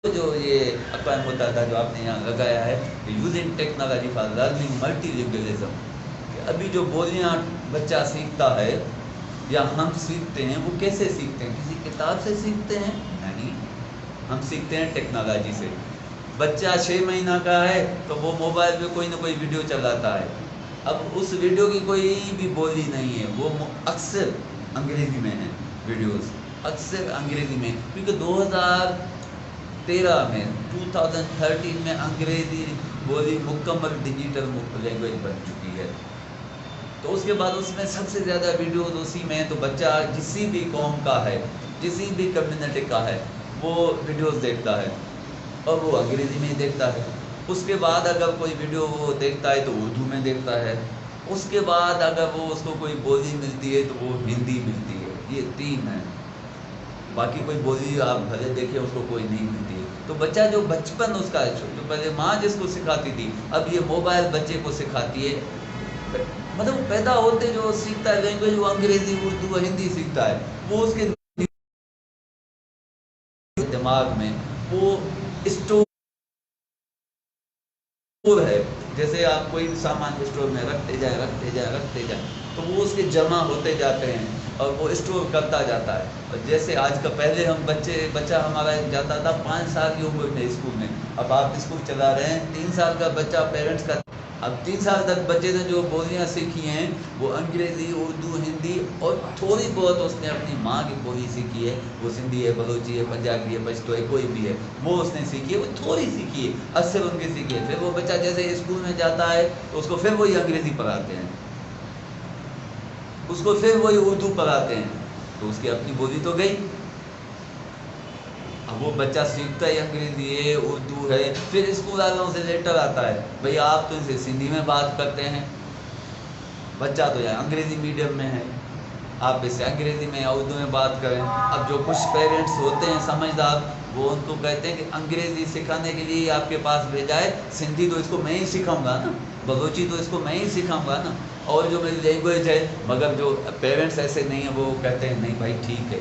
जो ये अक़वाम मुत्तहिदा जो आपने यहाँ लगाया है, using technology for learning multilingualism, अभी जो बोलियाँ बच्चा सीखता है या हम सीखते हैं, वो कैसे सीखते हैं? किसी किताब से सीखते हैं? नहीं, हम सीखते हैं टेक्नोलॉजी से। बच्चा 6 महीना का है तो वो मोबाइल पे कोई ना कोई वीडियो चलाता है। अब उस वीडियो की कोई भी बोली नहीं है, वो अक्सर अंग्रेज़ी में है वीडियोस, अक्सर अंग्रेज़ी में, क्योंकि 2013 में 2013 में अंग्रेज़ी बोली मुकम्मल डिजिटल लैंग्वेज बन चुकी है। तो उसके बाद उसमें सबसे ज़्यादा वीडियोस उसी में है, तो बच्चा किसी भी कौम का है, किसी भी कम्युनिटी का है, वो वीडियोस देखता है और वो अंग्रेज़ी में ही देखता है। उसके बाद अगर कोई वीडियो वो देखता है तो उर्दू में देखता है। उसके बाद अगर वो उसको कोई बोली मिलती है तो वो हिंदी मिलती है। ये 3 है, बाकी कोई बोली आप भले देखें उसको कोई नहीं मिलती है। तो बच्चा जो बचपन उसका है, तो पहले माँ जिसको सिखाती थी, अब ये मोबाइल बच्चे को सिखाती है। मतलब पैदा होते जो सीखता है लैंग्वेज, वो अंग्रेज़ी, उर्दू, हिंदी सीखता है, वो उसके दिमाग में वो स्टोर है। जैसे आप कोई सामान स्टोर में रखते जाए, तो वो उसके जमा होते जाते हैं और वो स्टोर करता जाता है। और जैसे आज का, पहले हम बच्चा हमारा जाता था 5 साल की उम्र में स्कूल में, अब आप स्कूल चला रहे हैं 3 साल का बच्चा पेरेंट्स का। अब 3 साल तक बच्चे ने जो बोलियाँ सीखी हैं वो अंग्रेज़ी, उर्दू, हिंदी और थोड़ी बहुत उसने अपनी माँ की बोली सीखी है, वो सिंधी है, बलोची है, पंजाबी है, पश्तो है, कोई भी है, वो उसने सीखी है, वो थोड़ी सीखी है, अक्सर उनकी सीखी है। फिर वो बच्चा जैसे स्कूल में जाता है तो उसको फिर वही अंग्रेज़ी पढ़ाते हैं, उसको फिर वही उर्दू पढ़ाते हैं, तो उसकी अपनी बोली तो गई। अब वो बच्चा सीखता है अंग्रेज़ी है, उर्दू है, फिर स्कूल वालों से लेटर आता है, भाई आप तो इनसे सिंधी में बात करते हैं, बच्चा तो यहाँ अंग्रेज़ी मीडियम में है, आप इससे अंग्रेज़ी में या उर्दू में बात करें। अब जो कुछ पेरेंट्स होते हैं समझदार, वो उनको कहते हैं कि अंग्रेज़ी सिखाने के लिए आपके पास भेजा है, सिंधी तो इसको मैं ही सिखाऊंगा ना, बलोची तो इसको मैं ही सिखाऊंगा ना, और जो मेरी लैंग्वेज है। मगर जो पेरेंट्स ऐसे नहीं हैं, वो कहते हैं नहीं भाई ठीक है,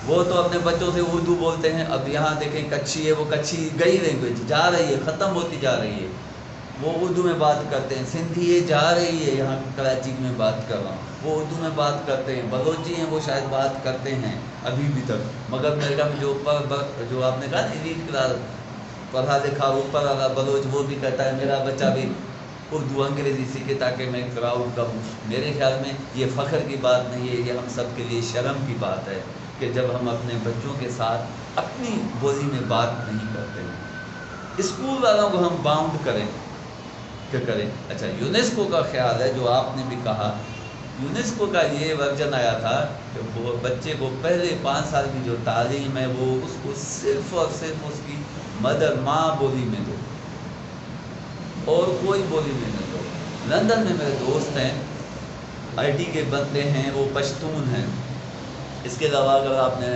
वो तो अपने बच्चों से उर्दू बोलते हैं। अब यहाँ देखें कच्छी है, वो कच्छी गई लैंग्वेज, जा रही है, ख़त्म होती जा रही है, वो उर्दू में बात करते हैं। सिंधी है, जा रही है, यहाँ कराची में बात कर रहा हूँ, वो उर्दू में बात करते हैं। बलोची हैं, वो शायद बात करते हैं अभी भी तक, मगर मेरे ख्याल में जो ऊपर जो आपने कहा ना एलीट क्लास, पढ़ा लिखा ऊपर वाला बलोच, वो भी कहता है मेरा बच्चा भी उर्दू अंग्रेज़ी सीखे ताकि मैं क्राउड करूँ। मेरे ख्याल में ये फ़ख्र की बात नहीं है, ये हम सब के लिए शर्म की बात है कि जब हम अपने बच्चों के साथ अपनी बोली में बात नहीं करते हैं। स्कूल वालों को हम बाउंड करें, क्या करें? अच्छा, यूनेस्को का ख्याल है, जो आपने भी कहा, यूनेस्को का ये वर्जन आया था कि वो बच्चे को पहले 5 साल की जो तालीम है वो उसको सिर्फ़ और सिर्फ उसकी मदर माँ बोली में दो और कोई बोली में न दो। लंदन में मेरे दोस्त हैं, आईटी के बंदे हैं, वो पश्तून हैं। इसके अलावा अगर आपने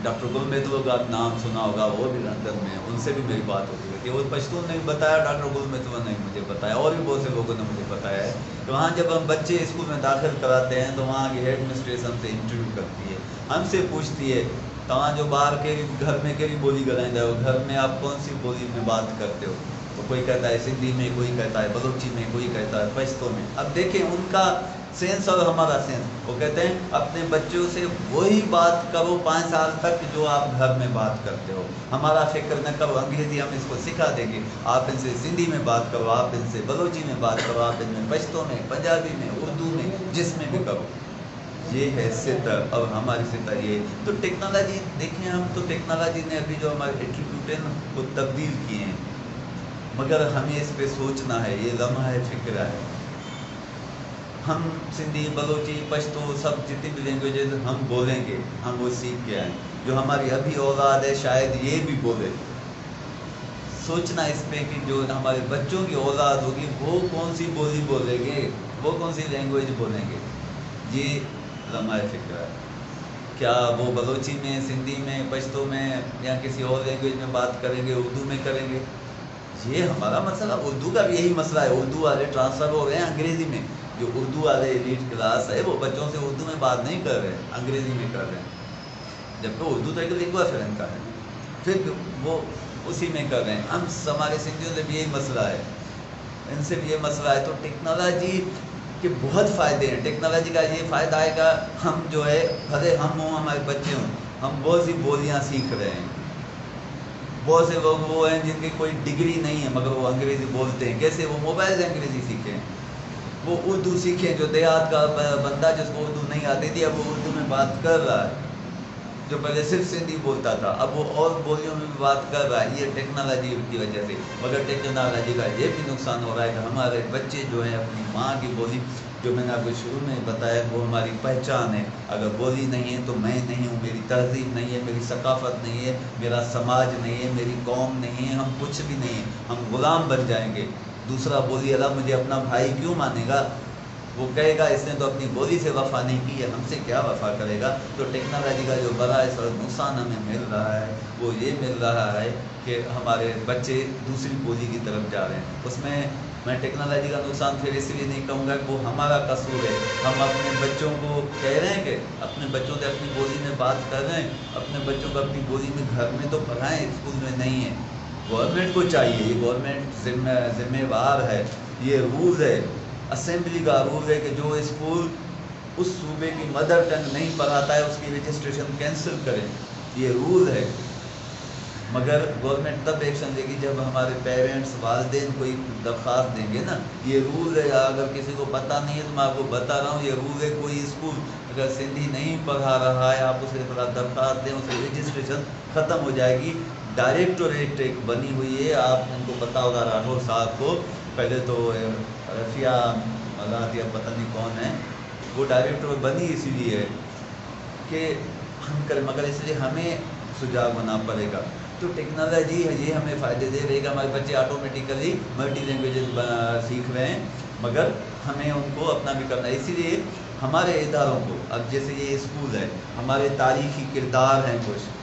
डॉक्टर गुल मेतवा का नाम सुना होगा, वो भी लंदन में, उनसे भी मेरी बात होती रहती है। वो पश्तून ने भी बताया, डॉक्टर गुल मेतवा ने मुझे बताया, और भी बहुत से लोगों ने मुझे बताया है कि वहाँ जब हम बच्चे स्कूल में दाखिल कराते हैं तो वहाँ की हेड मिस्ट्रेस हमसे इंटरव्यू करती है, हमसे पूछती है तहाँ जो बाहर के घर में कई बोली ॻाल्हाईंदा हो, घर में आप कौन सी बोली में बात करते हो? तो कोई कहता है सिंधी में, कोई कहता है बलोची में, कोई कहता है पश्तो में। अब देखें उनका सेंस और हमारा सेंस, वो कहते हैं अपने बच्चों से वही बात करो 5 साल तक जो आप घर में बात करते हो, हमारा फिक्र न करो, अंग्रेज़ी हम इसको सिखा देंगे, आप इनसे सिंधी में बात करो, आप इनसे बलोची में बात करो, आप इनमें पश्तो में, पंजाबी में, उर्दू में, जिसमें भी करो। ये है सितर, और हमारी सितर ये। तो टेक्नोलॉजी देखें, हम तो टेक्नोलॉजी ने अभी जो हमारे एट्रीब्यूट है ना वो तब्दील किए हैं, मगर हमें इस पे सोचना है, ये लम्हा है, फिक्र है। हम सिंधी, बलोची, पश्तो, सब जितनी भी लैंग्वेजेस हम बोलेंगे, हम वो सीख के आए। जो हमारी अभी औलाद है शायद ये भी बोले। सोचना इस पे कि जो हमारे बच्चों की औलाद होगी वो कौन सी बोली बोलेंगे, वो कौन सी लैंग्वेज बोलेंगे, ये लम्हा फिक्र है। क्या वो बलोची में, सिंधी में, पश्तो में या किसी और लैंग्वेज में बात करेंगे, उर्दू में करेंगे? ये हमारा मसला, उर्दू का भी यही मसला है। उर्दू वाले ट्रांसफ़र हो रहे हैं अंग्रेज़ी में, जो उर्दू वाले एलीट क्लास है वो बच्चों से उर्दू में बात नहीं कर रहे हैं, अंग्रेज़ी में कर रहे हैं, जबकि उर्दू तो एक लिंगुआ फ्रैंका है। फिर वो اسی میں کر رہے ہیں ہم. ہمارے سندھیوں سے بھی یہی مسئلہ ہے, ان سے بھی یہ مسئلہ ہے. تو ٹیکنالوجی کے بہت فائدے ہیں. ٹیکنالوجی کا یہ فائدہ آئے گا, ہم جو ہے بھلے ہم ہوں ہمارے بچے ہوں, ہم بہت سی بولیاں سیکھ رہے ہیں. بہت سے لوگ وہ ہیں جن کی کوئی ڈگری نہیں ہے مگر وہ انگریزی بولتے ہیں. کیسے؟ وہ موبائل سے انگریزی سیکھیں. وہ اردو سیکھیں. جو دیہات کا بندہ جس کو اردو نہیں آتی تھی اب وہ اردو میں بات کر رہا ہے, جو پہلے صرف سندھی بولتا تھا اب وہ اور بولیوں میں بھی بات کر رہا ہے. یہ ٹیکنالوجی کی وجہ سے. مگر ٹیکنالوجی کا یہ بھی نقصان ہو رہا ہے کہ ہمارے بچے جو ہیں اپنی ماں کی بولی, جو میں نے آپ کو شروع میں بتایا, وہ ہماری پہچان ہے. اگر بولی نہیں ہے تو میں نہیں ہوں, میری تہذیب نہیں ہے, میری ثقافت نہیں ہے, میرا سماج نہیں ہے, میری قوم نہیں ہے, ہم کچھ بھی نہیں ہیں. ہم غلام بن جائیں گے. دوسرا بولی والا مجھے اپنا بھائی کیوں مانے گا؟ وہ کہے گا اس نے تو اپنی بولی سے وفا نہیں کی ہے, ہم سے کیا وفا کرے گا؟ تو ٹیکنالوجی کا جو بڑا اس وقت نقصان ہمیں مل رہا ہے وہ یہ مل رہا ہے کہ ہمارے بچے دوسری بولی کی طرف جا رہے ہیں. اس میں ٹیکنالوجی کا نقصان پھر اس لیے نہیں کہوں گا کہ وہ ہمارا قصور ہے. ہم اپنے بچوں کو کہہ رہے ہیں کہ اپنے بچوں سے اپنی بولی میں بات کر رہے ہیں, اپنے بچوں کو اپنی بولی میں گھر میں تو پڑھائیں, اسکول میں نہیں ہے. گورنمنٹ کو چاہیے, یہ گورنمنٹ ذمہ وار ہے, یہ رول ہے, اسمبلی کا رول ہے کہ جو اسکول اس صوبے کی مدر ٹنگ نہیں پڑھاتا ہے اس کی رجسٹریشن کینسل کرے. یہ رول ہے. مگر گورنمنٹ تب ایکشن لے گی جب ہمارے پیرنٹس, والدین کوئی درخواست دیں گے نا. یہ رول ہے, اگر کسی کو پتہ نہیں ہے تو میں آپ کو بتا رہا ہوں, یہ رول ہے. کوئی اسکول اگر سندھی نہیں پڑھا رہا ہے آپ اسے درخواست دیں, اسے رجسٹریشن ختم ہو جائے گی. ڈائریکٹوریٹ ایک بنی ہوئی ہے, آپ ان کو پتہ ہوگا راٹھور صاحب کو, پہلے تو رفیہ یا پتہ نہیں کون ہے, وہ ڈائریکٹر بنی اسی لیے کہ ہم کریں, مگر اس لیے ہمیں سجاگ ہونا پڑے گا. تو ٹیکنالوجی ہے یہ ہمیں فائدے دے رہے گا. ہمارے بچے آٹومیٹیکلی ملٹی لینگویجز سیکھ رہے ہیں, مگر ہمیں ان کو اپنا بھی کرنا ہے. اسی لیے ہمارے اداروں کو, اب جیسے یہ اسکول ہے, ہمارے تاریخی کردار ہیں کچھ.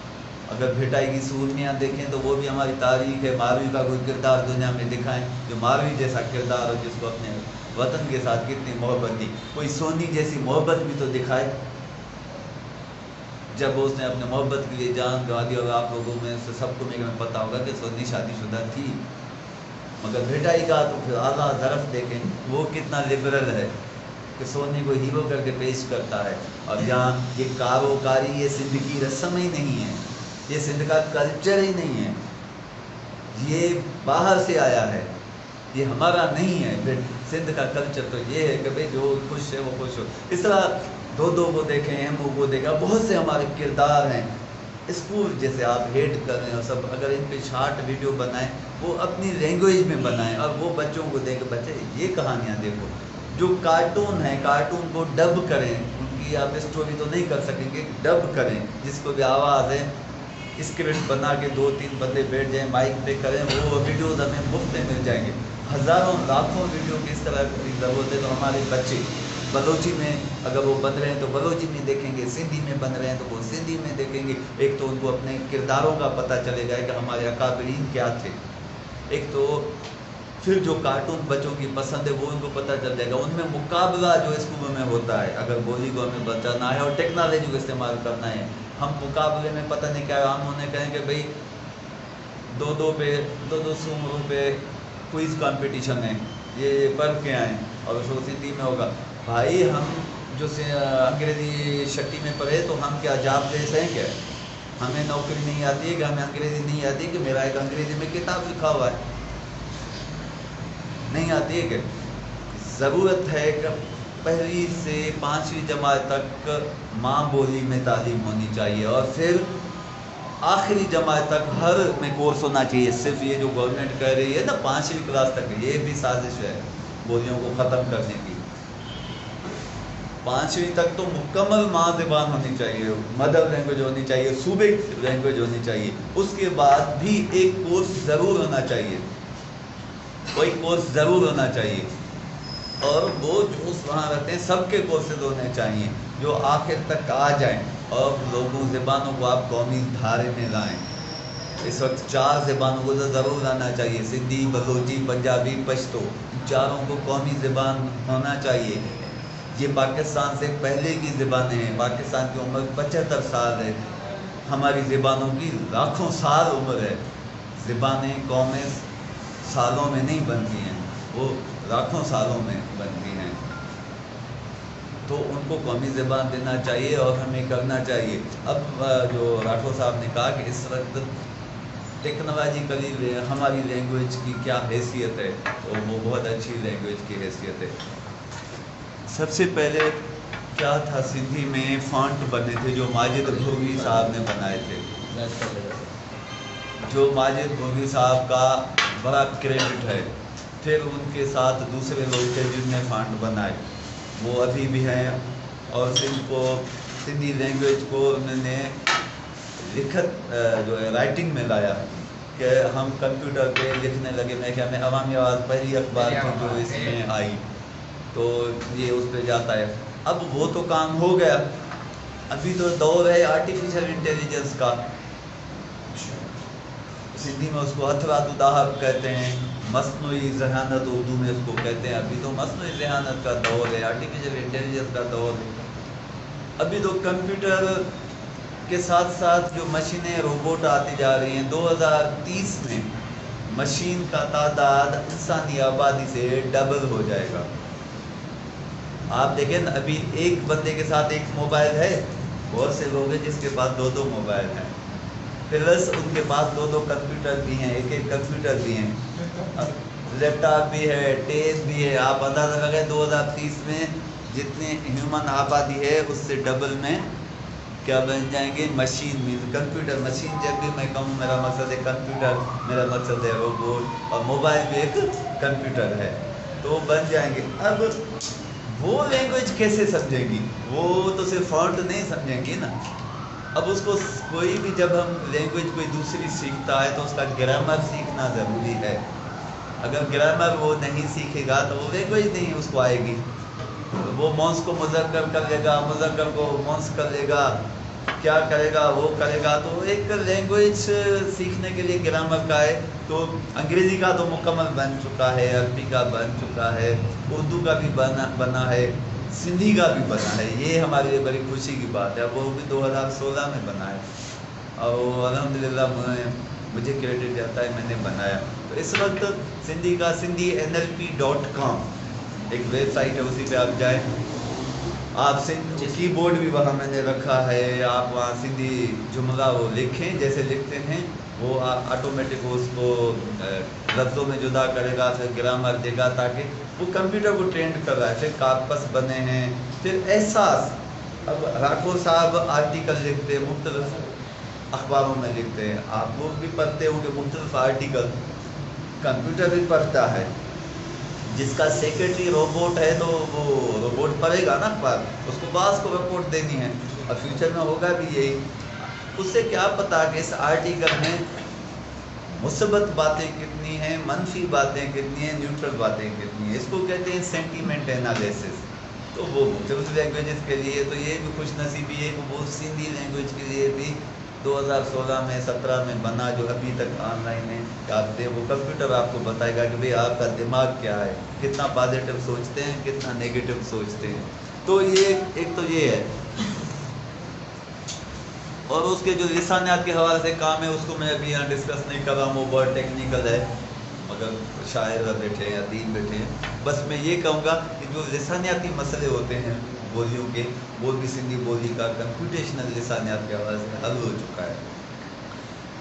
اگر بھٹائی کی سورمیاں دیکھیں تو وہ بھی ہماری تاریخ ہے. ماروی کا کوئی کردار دنیا میں دکھائیں جو ماروی جیسا کردار ہو, جس کو اپنے وطن کے ساتھ کتنی محبت دی. کوئی سونی جیسی محبت بھی تو دکھائے جب اس نے اپنے محبت کے لیے جان گنوا دی. اور آپ لوگوں میں سے سب کو میرے پتہ ہوگا کہ سونی شادی شدہ تھی. مگر بھٹائی کا تو پھر اعلیٰ ظرف دیکھیں, وہ کتنا لبرل ہے کہ سونی کو ہیرو کر کے پیش کرتا ہے. اور یہاں یہ کاروکاری, یہ سندھ کی رسم ہی نہیں ہے, یہ سندھ کا کلچر ہی نہیں ہے, یہ باہر سے آیا ہے, یہ ہمارا نہیں ہے. پھر سندھ کا کلچر تو یہ ہے کہ بھئی جو خوش ہے وہ خوش ہو. اس طرح دو کو دیکھیں, ہم کو دیکھا, بہت سے ہمارے کردار ہیں. اسکول جیسے آپ ہیٹ کر رہے ہیں اور سب, اگر ان پہ شارٹ ویڈیو بنائیں, وہ اپنی لینگویج میں بنائیں اور وہ بچوں کو دیں کہ بچے یہ کہانیاں دیکھو. جو کارٹون ہیں, کارٹون کو ڈب کریں. ان کی آپ اسٹوری تو نہیں کر سکیں گے, ڈب کریں, جس کو بھی آواز ہے اسکرپٹ بنا کے 2-3 بندے بیٹھ جائیں, مائک پہ کریں, وہ ویڈیوز ہمیں مفت میں مل جائیں گے. ہزاروں لاکھوں ویڈیو کی اس طرح کی ضرورت ہے. تو ہمارے بچے بلوچی میں اگر وہ بن رہے ہیں تو بلوچی میں دیکھیں گے, سندھی میں بن رہے ہیں تو وہ سندھی میں دیکھیں گے. ایک تو ان کو اپنے کرداروں کا پتہ چلے گا کہ ہمارے اکابرین کیا تھے. ایک تو پھر جو کارٹون بچوں کی پسند ہے وہ ان کو پتہ چل جائے گا. ان میں مقابلہ جو اسکولوں میں ہوتا ہے, اگر بولی کو ہمیں بچانا ہے اور ٹیکنالوجی کو استعمال کرنا ہے, ہم مقابلے میں پتہ نہیں کیا ہم انہیں کہیں کہ بھئی 2 سومروں پہ کوئز کمپٹیشن ہے, یہ پڑھ کے آئیں, اور اس کو سندھی میں ہوگا. بھائی ہم جو انگریزی شٹی میں پڑھے تو ہم کیا جاب دیس ہیں کیا؟ ہمیں نوکری نہیں آتی ہے کہ ہمیں انگریزی نہیں آتی کہ میرا ایک انگریزی میں کتاب لکھا ہوا ہے, نہیں آتی ہے کہ ضرورت ہے کہ 1 سے 5ویں جماعت تک ماں بولی میں تعلیم ہونی چاہیے, اور پھر آخری جماعت تک ہر میں کورس ہونا چاہیے. صرف یہ جو گورنمنٹ کہہ رہی ہے نا 5ویں کلاس تک, یہ بھی سازش ہے بولیوں کو ختم کرنے کی. 5ویں تک تو مکمل ماں زبان ہونی چاہیے, مدر لینگویج ہونی چاہیے, صوبے کی لینگویج ہونی چاہیے. اس کے بعد بھی ایک کورس ضرور ہونا چاہیے, کوئی کورس ضرور ہونا چاہیے. اور وہ جو وہاں رہتے ہیں سب کے کورسز ہونے چاہیے جو آخر تک آ جائیں, اور لوگوں زبانوں کو آپ قومی دھارے میں لائیں. اس وقت 4 زبانوں کو تو ضرور آنا چاہیے, سندھی, بلوچی, پنجابی, پشتو, ان چاروں کو قومی زبان ہونا چاہیے. یہ پاکستان سے پہلے کی زبانیں ہیں. پاکستان کی عمر 75 سال ہے, ہماری زبانوں کی لاکھوں سال عمر ہے. زبانیں قومیں سالوں میں نہیں بنتی ہیں، وہ لاکھوں سالوں میں بنتی ہیں، تو ان کو قومی زبان دینا چاہیے اور ہمیں کرنا چاہیے۔ اب جو راٹھور صاحب نے کہا کہ اس وقت ٹیکنالوجیکلی ہماری لینگویج کی کیا حیثیت ہے، تو وہ بہت اچھی لینگویج کی حیثیت ہے۔ سب سے پہلے کیا تھا، سندھی میں فونٹ بنے تھے جو ماجد بھوگی صاحب نے بنائے تھے، جو ماجد بھوگی صاحب کا بڑا کریڈٹ ہے۔ پھر ان کے ساتھ دوسرے لوگ تھے جن نے فونٹ بنائے، وہ ابھی بھی ہیں، اور سندھی لینگویج کو انہوں نے لکھت جو ہے رائٹنگ میں لایا کہ ہم کمپیوٹر پہ لکھنے لگے۔ میں کیا میں عوامی آواز پہلی اخبار تھی جو اس میں آئی، تو یہ اس پہ جاتا ہے۔ اب وہ تو کام ہو گیا، ابھی تو دور ہے آرٹیفیشل انٹیلیجنس کا، سندھی میں اس کو اثرات الدہب کہتے ہیں، مصنوعی ذہانت اردو میں اس کو کہتے ہیں۔ ابھی تو مصنوعی ذہانت کا دور ہے، آرٹیفیشل انٹیلیجنس کا دور ہے۔ ابھی تو کمپیوٹر کے ساتھ ساتھ جو مشینیں روبوٹ آتی جا رہی ہیں، 2030 میں مشین کا تعداد انسانی آبادی سے ڈبل ہو جائے گا۔ آپ دیکھیں نا، ابھی ایک بندے کے ساتھ ایک موبائل ہے، بہت سے لوگ ہیں جس کے پاس 2 موبائل ہیں، پلس ان کے پاس 2 کمپیوٹر بھی ہیں، ایک کمپیوٹر بھی ہیں، لیپ ٹاپ بھی ہے، ٹیب بھی ہے۔ آپ اندازہ لگائیں 2030 میں جتنے ہیومن آبادی ہے اس سے ڈبل میں کیا بن جائیں گے، مشین بھی، کمپیوٹر مشین۔ جب بھی میں کہوں میرا مقصد ہے کمپیوٹر، میرا مقصد ہے روبوٹ، اور موبائل بھی ایک کمپیوٹر ہے، تو بن جائیں گے۔ اب وہ لینگویج کیسے سمجھے گی؟ وہ تو صرف فونٹ نہیں سمجھیں گی نا۔ اب اس کو کوئی بھی، جب ہم لینگویج کوئی دوسری سیکھتا ہے تو اس کا گرامر سیکھنا ضروری ہے۔ اگر گرامر وہ نہیں سیکھے گا تو وہ لینگویج نہیں اس کو آئے گی۔ وہ مونس کو مذکر کر لے گا، مذکر کو مونس کر لے گا، کیا کرے گا وہ کرے گا۔ تو ایک لینگویج سیکھنے کے لیے گرامر کا ہے، تو انگریزی کا تو مکمل بن چکا ہے، عربی کا بن چکا ہے، اردو کا بھی بنا ہے، سندھی کا بھی بنا ہے۔ یہ ہمارے لیے بڑی خوشی کی بات ہے، وہ بھی 2016 میں بنا ہے، اور الحمدللہ مجھے کریڈٹ جاتا ہے میں نے بنایا۔ تو اس وقت سندھی کا sindhinlp.com ایک ویب سائٹ ہے، اسی پہ آپ جائیں، آپ کی بورڈ بھی وہاں میں نے رکھا ہے، آپ وہاں سندھی جملہ وہ لکھیں، جیسے لکھتے ہیں وہ آٹومیٹک اس کو لفظوں میں جدا کرے گا، پھر گرامر دے گا، تاکہ وہ کمپیوٹر کو ٹرینڈ کر رہا ہے۔ پھر کارپس بنے ہیں، پھر احساس۔ اب راٹھور صاحب آرٹیکل لکھتے ہیں، مختلف اخباروں میں لکھتے ہیں، آپ لوگ بھی پڑھتے ہوں کہ مختلف آرٹیکل، کمپیوٹر بھی پڑھتا ہے۔ جس کا سیکرٹری روبوٹ ہے تو وہ روبوٹ پڑھے گا نا اخبار، اس کو باس کو رپورٹ دینی ہے، اور فیوچر میں ہوگا بھی یہی۔ اس سے کیا پتا کہ اس آرٹیکل میں مثبت باتیں کتنی ہیں، منفی باتیں کتنی ہیں، نیوٹرل باتیں کتنی ہیں۔ اس کو کہتے ہیں سینٹیمنٹ انالیسس۔ تو وہ مختلف لینگویجز کے لیے، تو یہ بھی خوش نصیبی ہے کہ وہ سندھی لینگویج کے لیے بھی 2016 میں 17 میں بنا، جو ابھی تک آن لائن ہے۔ آپ دیں، وہ کمپیوٹر آپ کو بتائے گا کہ بھئی آپ کا دماغ کیا ہے، کتنا پازیٹیو سوچتے ہیں، کتنا نیگیٹو سوچتے ہیں۔ تو یہ ایک تو یہ ہے، اور اس کے جو لسانیات کے حوالے سے کام ہے اس کو میں ابھی یہاں ڈسکس نہیں کر رہا ہوں، وہ بہت ٹیکنیکل ہے، مگر شاعر بیٹھے ہیں، ادیب بیٹھے ہیں۔ بس میں یہ کہوں گا کہ جو لسانیاتی مسئلے ہوتے ہیں بولیوں کے، وہ بھی سندھی بولی کا کمپیوٹیشنل لسانیات کے حوالے سے حل ہو چکا ہے۔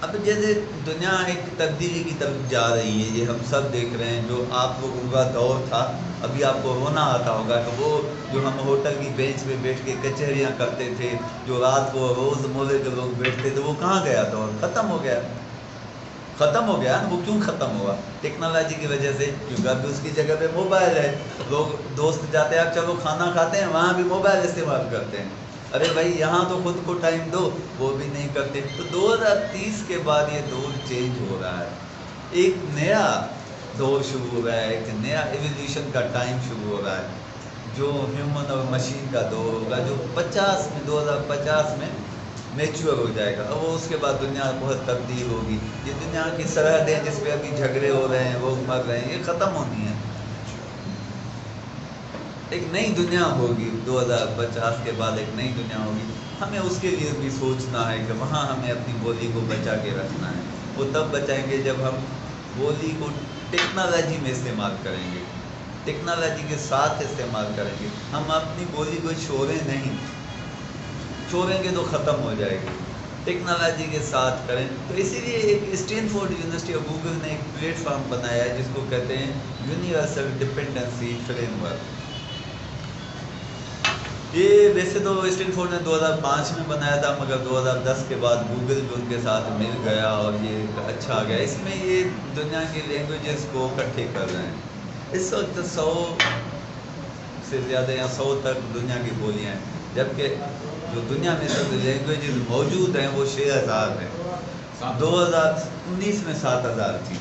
اب جیسے دنیا ایک تبدیلی کی طرف جا رہی ہے، یہ ہم سب دیکھ رہے ہیں۔ جو آپ لوگوں کا دور تھا، ابھی آپ کو رونا آتا ہوگا کہ وہ جو ہم ہوٹل کی بینچ پہ بیٹھ کے کچہریاں کرتے تھے، جو رات کو روز مرے کے لوگ بیٹھتے تھے، وہ کہاں گیا دور؟ ختم ہو گیا، ختم ہو گیا۔ وہ کیوں ختم ہوا؟ ٹیکنالوجی کی وجہ سے، کیونکہ ابھی اس کی جگہ پہ موبائل ہے۔ لوگ دوست جاتے ہیں، آپ چلو کھانا کھاتے ہیں، وہاں بھی موبائل استعمال کرتے ہیں۔ ارے بھائی یہاں تو خود کو ٹائم دو، وہ بھی نہیں کرتے۔ تو 2030 کے بعد یہ دور چینج ہو رہا ہے، ایک نیا دور شروع ہو رہا ہے، ایک نیا ایولیوشن کا ٹائم شروع ہو رہا ہے، جو ہیومن اور مشین کا دور ہوگا، جو 2050 میں میچور ہو جائے گا۔ اور وہ اس کے بعد دنیا بہت تبدیل ہوگی۔ یہ دنیا کی سرحدیں جس پہ ابھی جھگڑے ہو رہے ہیں، لوگ مر رہے ہیں، یہ ختم ہونی ہیں۔ ایک نئی دنیا ہوگی، 2050 کے بعد ایک نئی دنیا ہوگی۔ ہمیں اس کے لیے بھی سوچنا ہے کہ وہاں ہمیں اپنی بولی کو بچا کے رکھنا ہے۔ वो तब बचाएंगे जब हम बोली को टेक्नोलॉजी में इस्तेमाल करेंगे, टेक्नोलॉजी के साथ इस्तेमाल करेंगे। हम अपनी बोली को छोड़ें नहीं, छोड़ेंगे तो ख़त्म हो जाएगी, टेक्नोलॉजी के साथ करें। तो इसीलिए एक स्टैनफोर्ड यूनिवर्सिटी और गूगल ने एक प्लेटफॉर्म बनाया है जिसको कहते हैं यूनिवर्सल डिपेंडेंसी फ्रेमवर्क। ये वैसे तो स्टैनफोर्ड ने 2005 में बनाया था, मगर 2010 के बाद गूगल भी उनके साथ मिल गया और ये अच्छा आ गया। इसमें ये दुनिया की लैंग्वेजेस को इकट्ठे कर रहे हैं। इस वक्त 100 से ज़्यादा या 100 तक दुनिया की बोलियाँ हैं, जबकि जो दुनिया में सब लैंग्वेजेस मौजूद हैं वो 6000 हैं। 2019 में 7000 थी,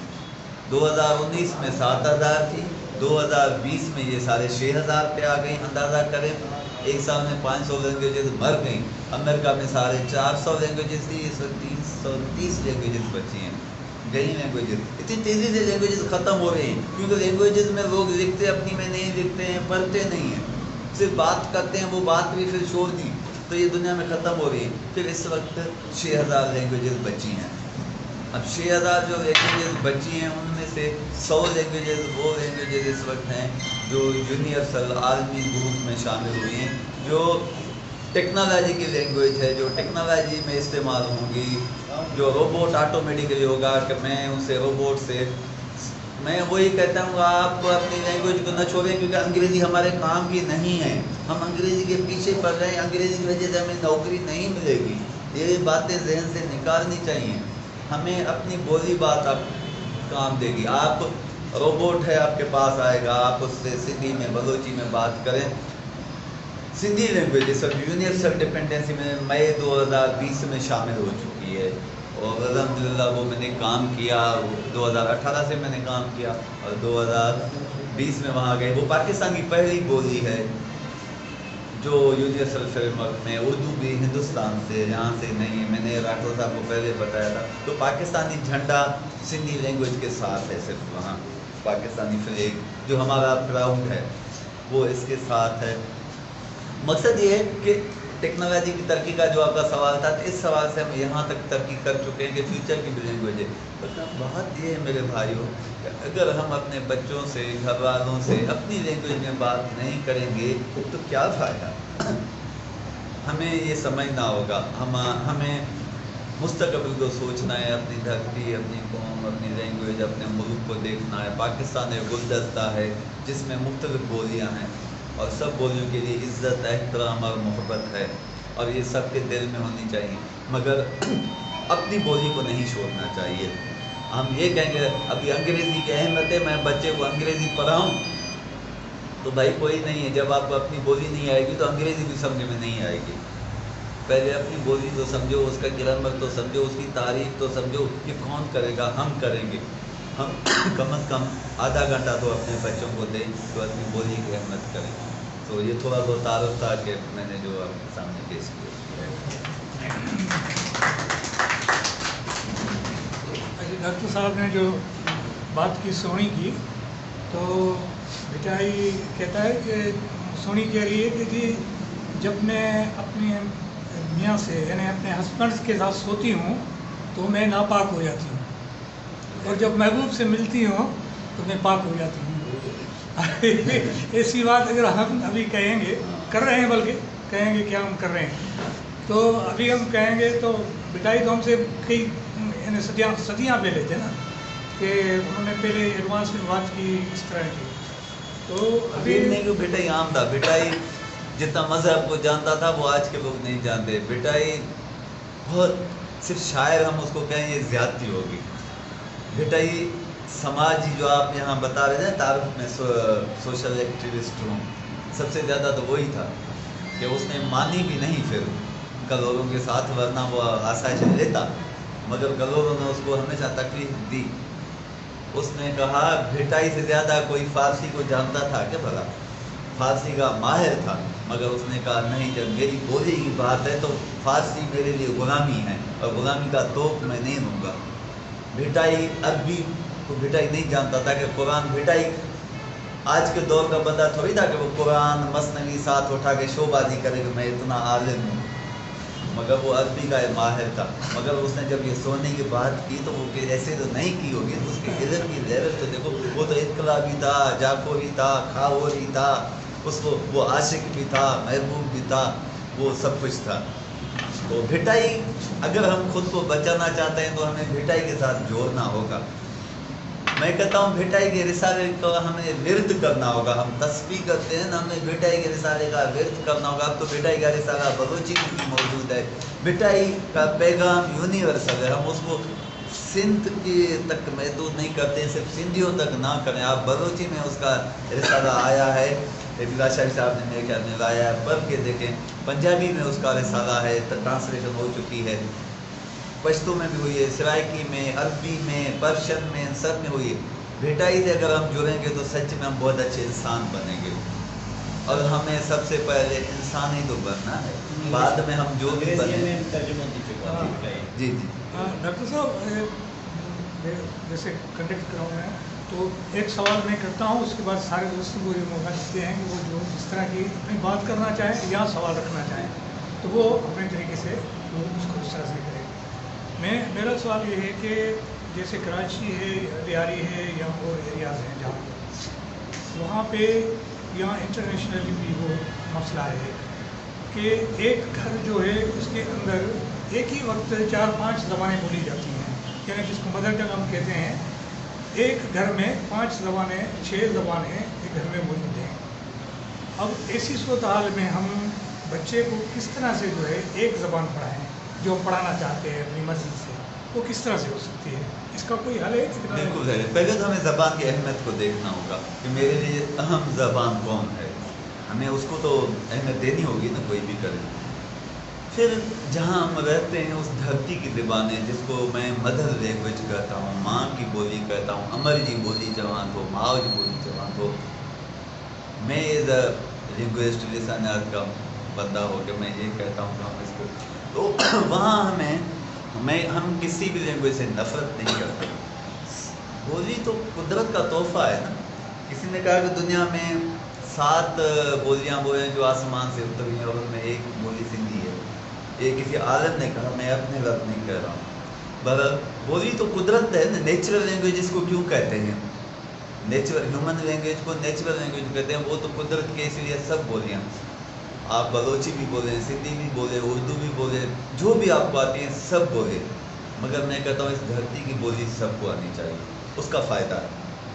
2019 में 7000 थी, 2020 में ये सारे 6000 पे आ गई। अंदाज़ा करें एक साल में 500 लैंग्वेजेस मर गई। अमेरिका में 450 लैंग्वेजेस थी, इस वक्त 330 लैंग्वेजेस बची हैं। गई लैंग्वेजेस इतनी तेज़ी से लैंग्वेजेस ख़त्म हो रही हैं, क्योंकि लैंग्वेजेस में लोग लिखते अपनी में नहीं लिखते हैं, पढ़ते नहीं हैं, सिर्फ बात करते हैं, वो बात भी फिर छोड़ दी, तो ये दुनिया में ख़त्म हो रही है। फिर इस वक्त 6000 लैंग्वेजेस बची हैं। अब 6000 जो लैंग्वेजेस बची हैं उनमें से 100 लैंग्वेजेस वो लैंग्वेजेस इस वक्त हैं जो यूनिवर्सल आलमी ग्रुप में शामिल हुई हैं, जो टेक्नोलॉजी की लैंग्वेज है, जो टेक्नोलॉजी में इस्तेमाल होंगी, जो रोबोट ऑटोमेटिकली होगा कि मैं उसे रोबोट से मैं वही कहता हूँ आप अपनी लैंग्वेज को न छोड़ें, क्योंकि अंग्रेज़ी हमारे काम की नहीं है। हम अंग्रेज़ी के पीछे पड़ रहे हैं, अंग्रेज़ी की वजह से हमें नौकरी नहीं मिलेगी। ये बातें जहन से निकालनी चाहिए। हमें अपनी बोली बात आप काम देगी। आप रोबोट है आपके पास आएगा, आप उससे सिंधी में बलोची में बात करें। सिंधी लैंग्वेज इस वक्त यूनिवर्सल डिपेंडेंसी में मई 2020 में शामिल हो चुकी है और अल्हम्दुलिल्लाह वो मैंने काम किया। 2018 से मैंने काम किया और 2020 में वहाँ गए। वो पाकिस्तान की पहली बोली है जो यूनिवर्सल फ्रेमवर्क में, उर्दू भी हिंदुस्तान से, यहाँ से नहीं है। मैंने राठौर साहब को पहले बताया था। तो पाकिस्तानी झंडा सिंधी लैंग्वेज के साथ है, सिर्फ वहाँ पाकिस्तानी फ्लैग जो हमारा प्राउड है वो इसके साथ है। मकसद ये है कि टेक्नोलॉजी की तरक्की का जो आपका सवाल था, तो इस सवाल से हम यहाँ तक तरक्की कर चुके हैं कि फ्यूचर की भी लैंग्वेज है। मतलब बात ये है मेरे भाइयों, अगर हम अपने बच्चों से, घर वालों से अपनी लैंग्वेज में बात नहीं करेंगे तो क्या फ़ायदा। हमें ये समझना होगा, हमें मुस्तक़बिल को सोचना है, अपनी धरती, अपनी कौम, अपनी लैंग्वेज, अपने मुल्क को देखना है। पाकिस्तान एक गुलदस्ता है जिसमें मुख्तलिफ़ बोलियाँ हैं और सब बोलियों के लिए इज़्ज़त, एहतराम और मोहब्बत है और ये सबके दिल में होनी चाहिए, मगर अपनी बोली को नहीं छोड़ना चाहिए। हम ये कहेंगे अभी अंग्रेज़ी की अहमियत है, मैं बच्चे को अंग्रेज़ी पढ़ाऊँ, तो भाई कोई नहीं है। जब आपको अपनी बोली नहीं आएगी तो अंग्रेज़ी भी समझ में नहीं आएगी। पहले अपनी बोली तो समझो, उसका ग्रामर तो समझो, उसकी तारीफ तो समझो। ये कौन करेगा? हम करेंगे। हम कम से कम आधा घंटा तो अपने बच्चों को दें तो अपनी बोली की अहमियत करें। तो ये थोड़ा बहुत तारुफ था कि मैंने जो आपके सामने पेश किया। डॉक्टर साहब ने जो बात की सोनी की, तो बेटा ये कहता है कि सोनी कह रही है कि जी जब मैं अपने मियाँ से यानी अपने हस्बैंड के साथ सोती हूँ तो मैं नापाक हो जाती हूँ, और जब महबूब से मिलती हूँ तो मैं पाक हो जाती हूँ। ऐसी बात अगर हम अभी कहेंगे, कर रहे हैं, बल्कि कहेंगे क्या हम कर रहे हैं, तो अभी हम कहेंगे तो बिटाई तो हमसे कई यानी सदियाँ पहले थे ना, कि उन्होंने पहले एडवांस में बात की इस तरह की। तो अभी नहीं कि बेटा आम था। बेटाई जितना मज़हब को जानता था वो आज के लोग नहीं जानते। बेटाई बहुत सिर्फ शायर हम उसको कहें ये ज़्यादती होगी। बेटाई समाजी जो आप यहाँ बता रहे थे तारुफ में सोशल एक्टिविस्ट हूँ, सबसे ज़्यादा तो वही था कि उसने मानी भी नहीं फिर गलोरों के साथ, वरना वो आसाइश लेता, मगर गलोरों ने उसको हमेशा तकलीफ दी। उसने कहा भिटाई से ज़्यादा कोई फ़ारसी को जानता था क्या भला? फ़ारसी का माहिर था, मगर उसने कहा नहीं, जब मेरी बोली की बात है तो फ़ारसी मेरे लिए ग़ुलामी है और ग़ुलामी का तोप मैं नहीं दूँगा। भिटाई अरबी को भिटाई नहीं जानता था कि कुरान, भिटाई आज के दौर का बंदा थोड़ी था कि वो कुरान मसनवी साथ उठा के शोबाजी करे कि मैं इतना आलिम हूँ। मगर वो अरबी का माहिर था, मगर उसने जब ये सोने की बात की तो वो ऐसे तो नहीं की होगी, तो उसके इल्म की लेवल तो देखो, वो तो इनकलाबी था, जाकोरी था, खाओरी था, उसको वो आशिक भी था, महबूब भी था, वो सब कुछ था। तो भिटाई, अगर हम खुद को बचाना चाहते हैं तो हमें भिटाई के साथ जोड़ना होगा। मैं कहता हूँ भिटाई के रिसाले को हमें विरद करना होगा। हम तस्बीह करते हैं ना, हमें भिटाई के रिसाले का विरद करना होगा। अब तो भिटाई का रिसाला बलोची में भी मौजूद है। भिटाई का पैगाम यूनिवर्सल है, हम उसको सिंध के तक महदूद नहीं करते, सिर्फ सिंधियों तक ना करें। आप बलोची में उसका रिसाला आया है, शाह साहब ने मेरे ख्याल में लाया है, पढ़ के देखें। पंजाबी में उसका रिसाला है, ट्रांसलेशन हो चुकी है, पश्तो में भी हुई है, सराइकी में, अरबी में, पर्शियन में, इन सब में हुई है। भिटाई से अगर हम जुड़ेंगे तो सच में हम बहुत अच्छे इंसान बनेंगे। और हमें सबसे पहले इंसान ही तो बनना है, बाद में हम जो भी बने। जी जी डॉक्टर साहब, जैसे कंडक्ट कराऊँ मैं, तो एक सवाल मैं करता हूँ, उसके बाद सारे दोस्तों को ये मौका देते हैं कि वो जो इस तरह की अपनी बात करना चाहें या सवाल रखना चाहें तो वो अपने तरीके से वो उसको इस तरह से करें। मेरा सवाल ये है कि जैसे कराची है, लियारी है या और एरियाज़ हैं जहाँ वहाँ पे यहाँ इंटरनेशनली भी वो मसला है कि एक घर जो है उसके अंदर एक ही वक्त 4-5 ज़बानें बोली जाती हैं, यानी जिसको मदर टंग हम कहते हैं। एक घर में 5 ज़बानें 6 ज़बानें एक घर में मौजूद हैं। अब ऐसी सूरत हाल में हम बच्चे को किस तरह से जो है एक ज़बान पढ़ाएं जो पढ़ाना चाहते हैं अपनी मर्ज़ी से, वो किस तरह से हो सकती है? इसका कोई हल है? बिल्कुल है। पहले तो हमें ज़बान की अहमियत को देखना होगा कि मेरे लिए अहम ज़बान कौन है, हमें उसको तो अहमियत देनी होगी ना, कोई भी करे। फिर जहाँ हम रहते हैं उस धरती की ज़बानें, जिसको मैं मदर लैंग्वेज कहता हूँ, माँ की बोली कहता हूँ, अमर जी बोली जवान हो, माओ जी बोली जवान हो। मैं एज अ लिंग्विस्ट लिसनर का बंदा हो के मैं ये कहता हूँ कि हम इसको तो वहाँ हम किसी भी लैंग्वेज से नफरत नहीं करते। बोली तो कुदरत का तोहफा है ना। किसी ने कहा कि दुनिया में 7 बोलियाँ वो हैं जो आसमान से उतरी हैं और उनमें एक बोली सिंधी है। ये किसी आलम ने कहा, मैं अपने वक्त नहीं कह रहा हूँ। बहरहाल बोली तो कुदरत है ना। नेचुरल लैंग्वेज इसको क्यों कहते हैं? नेचुरल ह्यूमन लैंग्वेज को नेचुरल लैंग्वेज कहते हैं। वो तो कुदरत के, इसलिए सब बोलियाँ, आप बलोची भी बोले, सिंधी भी बोले, उर्दू भी बोले, जो भी आपको आती हैं सब बोले। मगर मैं कहता हूँ इस धरती की बोली सबको आनी चाहिए, उसका फ़ायदा है।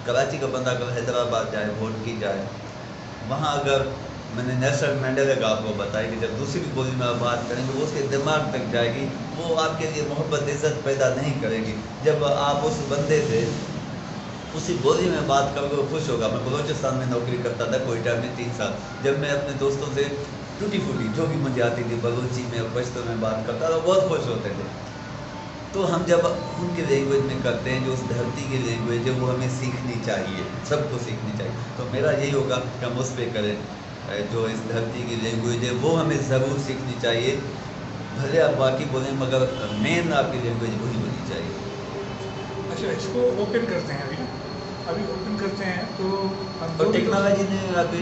कराची का बंदा अगर हैदराबाद जाए, वोट की जाए, वहाँ अगर मैंने नेल्सन मंडेला का आपको बताया कि जब दूसरी बोली में आप बात करेंगे वो उसके दिमाग तक जाएगी, वो आपके लिए मोहब्बत इज़्ज़त पैदा नहीं करेगी। जब आप उस बंदे से उसी बोली में बात करोगे वो खुश होगा। मैं बलोचिस्तान में नौकरी करता था कोयटा में 3 साल। जब मैं अपने दोस्तों से टूटी फूटी जो भी मुझे आती थी बलोची में और पश्तो में बात करता था, बहुत खुश होते थे। तो हम जब उनकी लैंग्वेज में करते हैं, जो उस धरती की लैंग्वेज है, वो हमें सीखनी चाहिए, सबको सीखनी चाहिए। तो मेरा यही होगा कि हम उस पर करें, जो इस धरती की लैंग्वेज है वो हमें ज़रूर सीखनी चाहिए। भले आप बाकी बोलें मगर मेन आपकी लैंग्वेज वही होनी चाहिए। अच्छा, इसको ओपन करते हैं अभी ओपन करते हैं तो और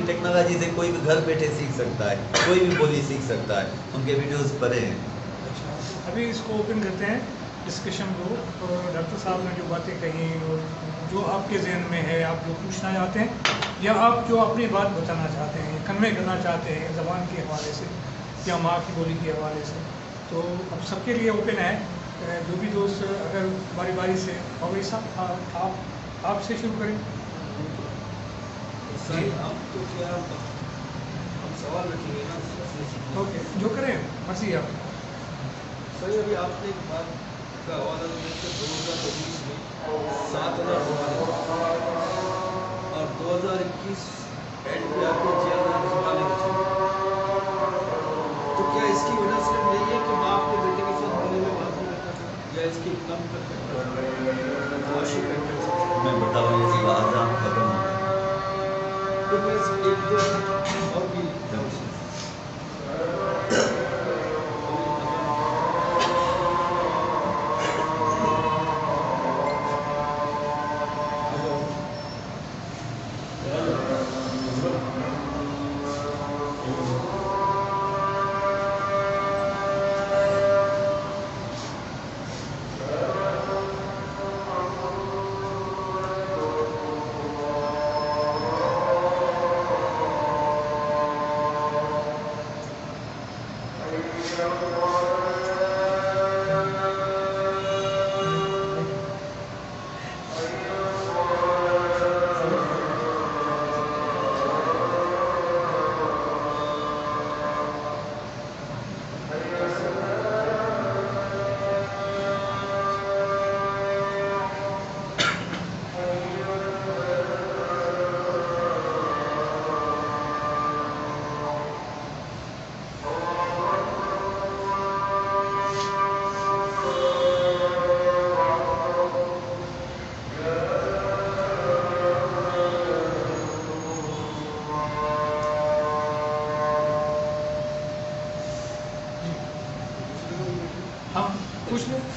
टेक्नोलॉजी से कोई भी घर बैठे सीख सकता है, कोई भी बोली सीख सकता है, उनके वीडियोस पढ़े हैं। अच्छा, अभी इसको ओपन करते हैं डिस्कशन को। और डॉक्टर साहब ने जो बातें कही और जो आपके जहन में है, आप जो पूछना चाहते हैं या आप जो अपनी बात बताना चाहते हैं, कन्वे करना चाहते हैं ज़बान के हवाले से या माँ की बोली के हवाले से, तो अब सबके लिए ओपन है। जो भी दोस्त अगर बारी बारी से, और ऐसा आपसे शुरू करें। आप तो क्या हम सवाल रखेंगे ना, ओके, जो करें मर्जी आप। सही, अभी आपने एक बात का हवाला दिया कि 2019 में 7,000 और 2021 एंड पे आके 6,000 ज़बानें बची। तो क्या इसकी वजह सिर्फ यही है कि बाप ने बेटे के साथ बोलने में बात नहीं करता था, या इसकी कम कर मैं बताऊँ ये सब आज़ाद खत्म हो गया। तो बस एक दो और भी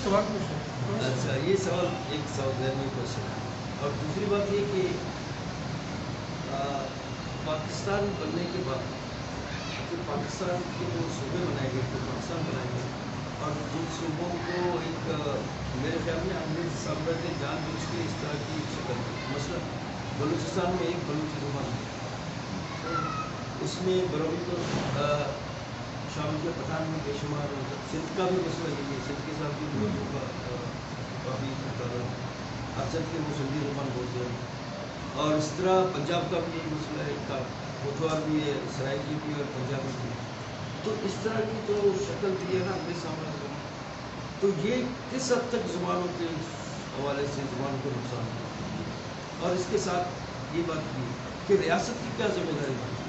सवाल पूछो। अच्छा, ये सवाल एक सवाल ज़हन में क्वेश्चन है। और दूसरी बात ये कि पाकिस्तान बनने के बाद फिर पाकिस्तान के जो सूबे बनाए गए थे, पाकिस्तान बनाए गए, और जिन सूबों को एक मेरे ख्याल में अंग्रेज साम्राज्य ने जानबूझ के इस तरह की शक्ल दी। मसलन बलूचिस्तान में एक बलूची ज़ुबान है, तो उसमें बरोबर तो शामिल के पठान में बेशुमार, सिंध का भी मसला यही है, सिंध के साथ भी लोगों का काफ़ी अरसद के वो सिंधी ज़ुबान बोलते हैं। और इस तरह पंजाब का भी यही मसला है, का कोतवाल भी है, सराइकी भी और पंजाबी भी। तो इस तरह की जो शक्ल दी है ना अंग्रेज साम्राज्य ने, तो ये किस हद तक ज़ुबानों के हवाले से ज़ुबानों को नुकसान हुआ। और इसके साथ ये बात भी कि रियासत की क्या जिम्मेदारी बनती है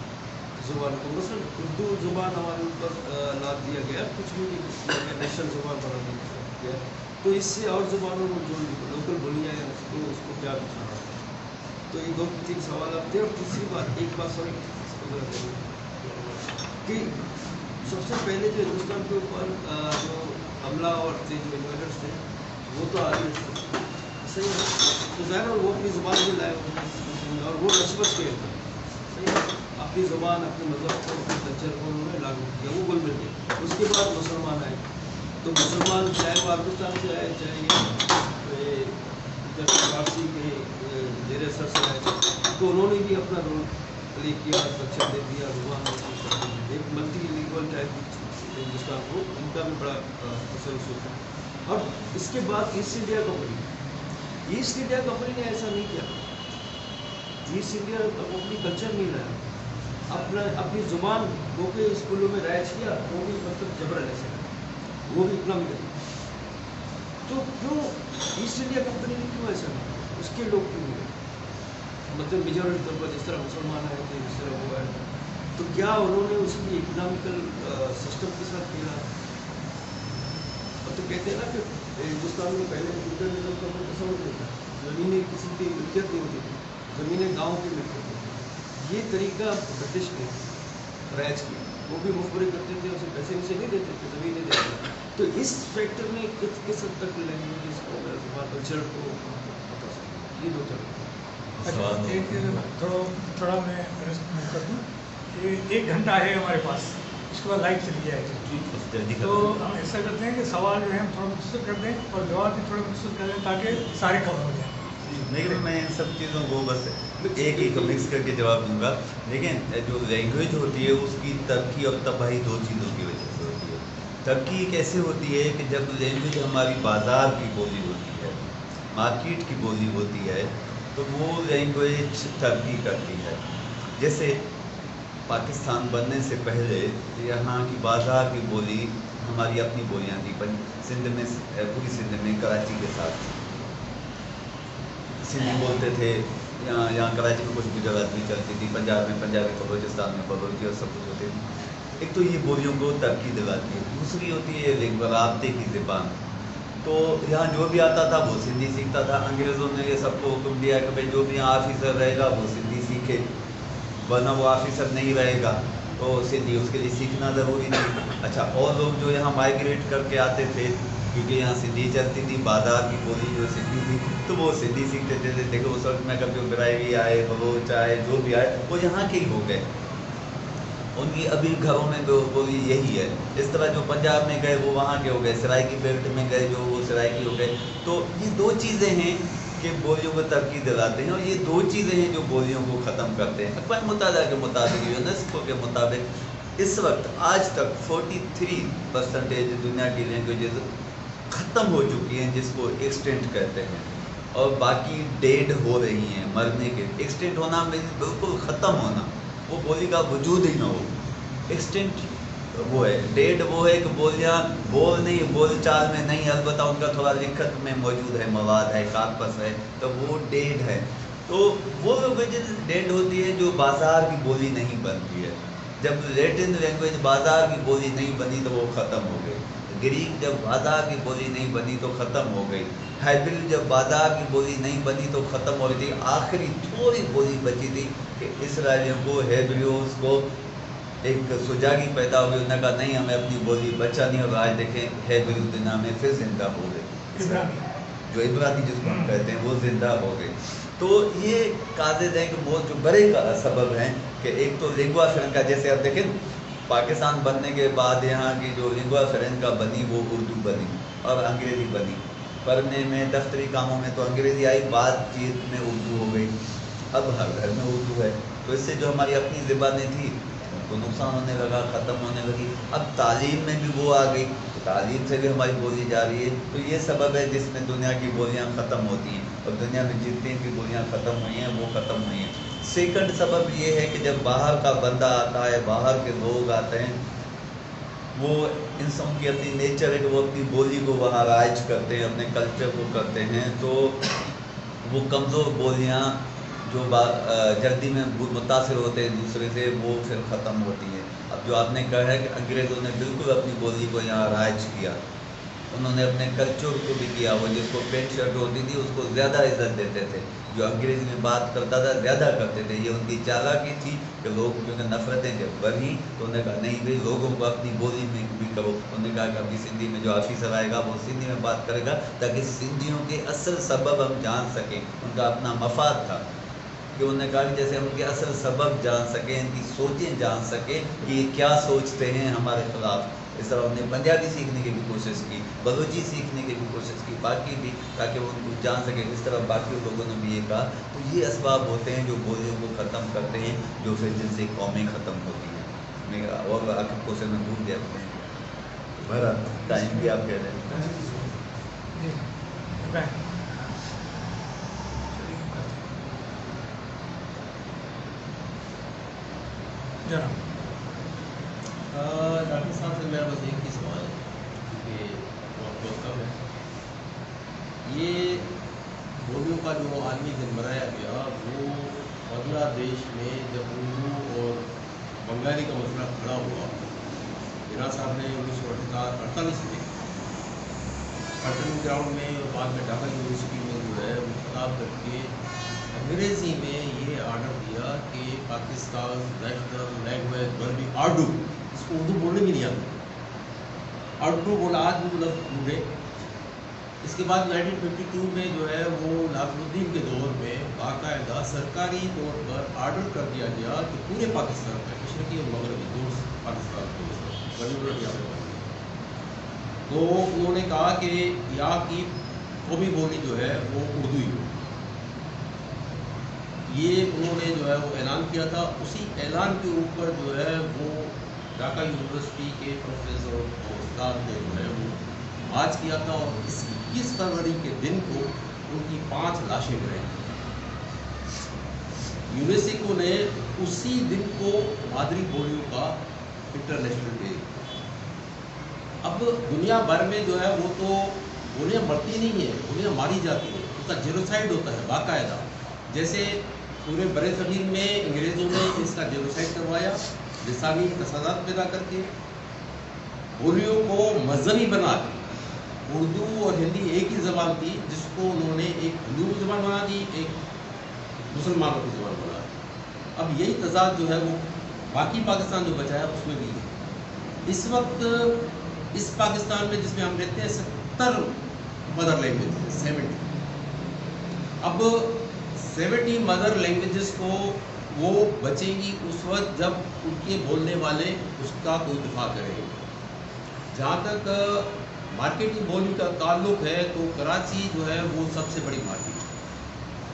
ज़ुबान को। मसलन उर्दू ज़ुबान हमारे ऊपर लाद दिया गया, कुछ भी नहीं किया गया, नेशनल ज़ुबान बना दिया, तो इससे और ज़ुबानों में जो लोकल बोलियाँ हैं उसको क्या नुकसान आता है। तो ये 2-3 सवाल आप थे। और तीसरी बात, एक बात सॉरी कि सबसे पहले जो हिंदुस्तान के ऊपर जो हमला और जो इन्वेडर्स थे वो तो आर्मी थे, सही है, तो ज़ाहिर वो अपनी ज़ुबान से लाए होते और वो नस्बत के सही है, अपनी ज़ुबान, अपने मज़हब को, अपने कल्चर को उन्होंने लागू किया, वो गोल मिल गया। उसके बाद मुसलमान आए, तो मुसलमान चाहे वो अफगानिस्तान से आए, चाहे ये फारसी के जेर असर से आए, तो उन्होंने भी अपना रोल प्ले किया, कल्चर दे दिया, ज़ुबान एक मल्टी लिंगुअल टाइप हिंदुस्तान को, इनका भी बड़ा तसल्सल था। और इसके बाद ईस्ट इंडिया कंपनी ने ऐसा नहीं किया। ईस्ट इंडिया कंपनी कल्चर नहीं लाया, अपनी ज़ुबान वो के स्कूलों में राइज किया, वो भी मतलब जबरन ऐसे, वो भी इतना भी नहीं। तो क्यों ईस्ट इंडिया कंपनी ने क्यों ऐसा नहीं, उसके लोग क्यों नहीं, मतलब मेजॉरिटी तौर पर जिस तरह मुसलमान आए थे, जिस तरह वो आए, तो क्या उन्होंने उसकी इकोनॉमिकल सिस्टम के साथ खेला। अब तो कहते हैं ना कि हिंदुस्तान में पहले फ्यूडलिज्म का कोई तस्वर नहीं था, ज़मीनें किसी की मिल्कियत नहीं होती थी, ज़मीनें गाँव की मिल्कियत होती। ये तरीका ब्रिटिश ने राइज किया, वो भी मुखबरी करते थे, उसे पैसे वैसे नहीं देते थे, ज़मीनें देते थे। तो इस फैक्टर ने किस हद तक लैंग्वेज को, कल्चर को बता सकते, ये 2 चीज़। अच्छा, एक थोड़ा मैं कर दूँ, ये 1 घंटा है हमारे पास, इसके बाद लाइट चली जाएगी, तो हम ऐसा करते हैं कि सवाल जो है हम थोड़ा मुख्तसर कर दें और जवाब भी थोड़ा मुख्तसर कर दें ताकि सारे कवर हो जाएँ। लेकिन मैं इन सब चीज़ों को बस एक ही मिक्स करके जवाब दूंगा। लेकिन जो लैंग्वेज होती है उसकी तरक्की और तबाही 2 चीज़ों की वजह से होती है। तरक्की कैसे होती है कि जब लैंग्वेज हमारी बाज़ार की बोली होती है, मार्केट की बोली होती है, तो वो लैंग्वेज तरक्की करती है। जैसे पाकिस्तान बनने से पहले यहाँ की बाज़ार की बोली हमारी अपनी बोलियाँ थी, सिंध में, पूरी सिंध में कराची के साथ सिंधी बोलते थे। यहाँ कराची में कुछ गुजरात भी चलती थी, पंजाब में पंजाबी, बलोचिस्तान में बलोची और सब कुछ होती थी। एक तो ये बोलियों को तरक्की दिलाती है, दूसरी होती है राब्ते की ज़बान। तो यहाँ जो भी आता था वो सिंधी सीखता था। अंग्रेज़ों ने ये सबको हुक्म दिया कि भाई जो भी यहाँ ऑफिसर रहेगा वो सिंधी सीखे, वरना वो ऑफिसर नहीं रहेगा, तो सिंधी उसके लिए सीखना ज़रूरी थी। अच्छा, और लोग जो यहाँ माइग्रेट करके आते थे, क्योंकि यहाँ सिंधी चलती थी, बाज़ार की बोली जो सिंधी थी, तो वो सिंधी सीखते थे। देखो उस वक्त में कभी बिराई आए, बलोच आए, जो भी आए, वो यहाँ के ही हो गए, उनकी अभी घरों में जो बोली यही है। इस तरह जो पंजाब में गए वो वहाँ के हो गए, सराइकी बेल्ट में गए जो वो सराइकी हो गए। तो ये 2 चीज़ें हैं कि बोलियों को तरक्की दिलाते हैं, और ये 2 चीज़ें हैं जो बोलियों को ख़त्म करते हैं। अक़वाम मुत्तहिदा के मुताबिक, यूनेस्को के मुताबिक इस वक्त आज तक 43% दुनिया की लैंग्वेजेस ख़त्म हो चुकी हैं, जिसको एक्सटेंट कहते हैं, और बाकी डेड हो रही हैं, मरने के। एक्सटेंट होना मीन्स बिल्कुल ख़त्म होना, वो बोली का वजूद ही ना हो। एक्सटेंट वो है, डेड वो है कि बोलियाँ बोल नहीं, बोल चाल में नहीं, अलबत्ता उनका थोड़ा लिखत में मौजूद है, मवाद है, कागपस है, तो वो डेड है। तो वो लैंग्वेज डेड होती है जो बाज़ार की बोली नहीं बनती है। जब लैटिन लैंग्वेज बाज़ार की बोली नहीं बनी तो वो ख़त्म हो गई। ग्रीक जब बाज़ार की बोली नहीं बनी तो ख़त्म हो गई। हाइबिल जब बाज़ार की बोली नहीं बनी तो ख़त्म हो गई थी। आखिरी थोड़ी बोली बची थी कि इसराइलियों को, हेब्रियोस को एक सुजागी पैदा हुई, उन्होंने कहा नहीं हमें अपनी बोली बचानी, और आज देखें हेब्रियो दुनिया में फिर जिंदा हो गई। इब्रानी जो इब्रानी जिसको हम कहते हैं वो जिंदा हो गए। तो ये काज़िद हैं कि बहुत जो बड़े सबब हैं कि एक तो लिंगुआ फ्रैंका, जैसे आप देखें पाकिस्तान बनने के बाद यहाँ की जो लिंगुआ फ्रैंका बनी वो उर्दू बनी और अंग्रेज़ी बनी। पढ़ने में दफ्तरी कामों में तो अंग्रेज़ी आई, बातचीत में उर्दू हो गई, अब हर घर में उर्दू है। तो इससे जो हमारी अपनी ज़बानें थी उनको नुकसान होने लगा, ख़त्म होने लगी। अब तालीम में भी वो आ गई, तो तालीम से भी हमारी बोली जा रही है। तो ये सबब है जिसमें दुनिया की बोलियाँ ख़त्म होती हैं और दुनिया में जितनी भी बोलियाँ ख़त्म हुई हैं वो ख़त्म हुई हैं। सेकंड सबब ये है कि जब बाहर का बंदा आता है, बाहर के लोग आते हैं, वो इंसान की अपनी नेचर है कि वो अपनी बोली को वहाँ राइज करते हैं, अपने कल्चर को करते हैं। तो वो कमज़ोर बोलियाँ जो जल्दी में मुतासिर होते हैं दूसरे से, वो फिर ख़त्म होती हैं। अब जो आपने कहा है कि अंग्रेज़ों ने बिल्कुल अपनी बोली को यहाँ राइज किया, उन्होंने अपने कल्चर को भी किया। वो जिसको पेंट शर्ट होती थी उसको ज़्यादा इज्जत देते थे, जो अंग्रेज़ी में बात करता था ज़्यादा करते थे। ये उनकी चालाकी थी कि लोग क्योंकि नफ़रतें जब बढ़ी तो उन्होंने कहा नहीं भाई लोगों को अपनी बोली में भी करो। उन्होंने कहा कि अभी सिंधी में जो ऑफिसर आएगा वो सिंधी में बात करेगा ताकि सिंधियों के असल सबब हम जान सकें। उनका अपना मफाद था कि उन्होंने कहा कि जैसे हम उनके असल सबब जान सकें, इनकी सोचें जान सकें कि ये क्या सोचते हैं हमारे ख़िलाफ़। इस तरह हमने पंजाबी सीखने की भी कोशिश की, बलूची सीखने की भी कोशिश की, बाकी भी, ताकि वो उनको जान सकें। इस तरह बाकी लोगों ने भी ये कहा। तो ये असबाब होते हैं जो बोलियों को ख़त्म करते हैं, जो फिर जिनसे कौमें ख़त्म होती हैं। मैं और आखिर क्वेश्चन में भूल गया, भरा टाइम भी आप कह रहे हैं। डॉक्टर साहब से मेरा बस एक ही सवाल है क्योंकि बहुत कम है। ये बोलियों का जो आलमी दिन मनाया गया वो बांग्लादेश में जब उर्दू और बंगाली का मसला खड़ा हुआ, जिन्ना साहब ने 1948 में पटन ग्राउंड में और बाद में ढाका यूनिवर्सिटी में जो है वो खिताब करके अंग्रेज़ी में ये आर्डर दिया कि Pakistan national language will be Urdu. इसको उर्दू बोलने भी नहीं आती, उर्दू बोला आज भी लफ्ज़ ढूंढे। इसके बाद 1952 में जो है वो नाज़रुद्दीन के दौर में बाकायदा सरकारी तौर पर आर्डर कर दिया गया कि पूरे पाकिस्तान में मशरक़ी और मगरबी दो पाकिस्तान को तो उन्होंने कहा कि यहाँ की कौमी बोली जो है वो उर्दू ही हो। ये उन्होंने जो है वो ऐलान किया था। उसी ऐलान के ऊपर जो है वो ढाका यूनिवर्सिटी के प्रोफेसर और उस्ताद ने जो है वो मार्च किया था और इस 21 फरवरी के दिन को उनकी 5 लाशें गिराई। यूनेस्को ने उसी दिन को मादरी बोलियों का इंटरनेशनल डे। अब दुनिया भर में जो है वो तो बोलियाँ मरती नहीं है, बोलियाँ मारी जाती हैं, उसका जेनोसाइड होता है बाकायदा। जैसे पूरे बड़े ज़मीन में अंग्रेज़ों ने इसका जेनोसाइड करवाया, लिसानी तसादात पैदा करके, बोलियों को मजहबी बना के। उर्दू और हिंदी एक ही ज़बान थी जिसको उन्होंने एक हिंदू की ज़बान बना दी, एक मुसलमानों की ज़बान बना दी। अब यही तजाद जो है वो बाकी पाकिस्तान जो बचा है उसमें भी है। इस वक्त इस पाकिस्तान में जिसमें हम रहते हैं 70 मदर लैंग्वेज है, 70। अब 70 मदर लैंग्वेजेस को वो बचेंगी उस वक्त जब उनके बोलने वाले उसका कोई दिफा करेंगे। जहाँ तक मार्केट की बोली का ताल्लुक है तो कराची जो है वो सबसे बड़ी मार्केट है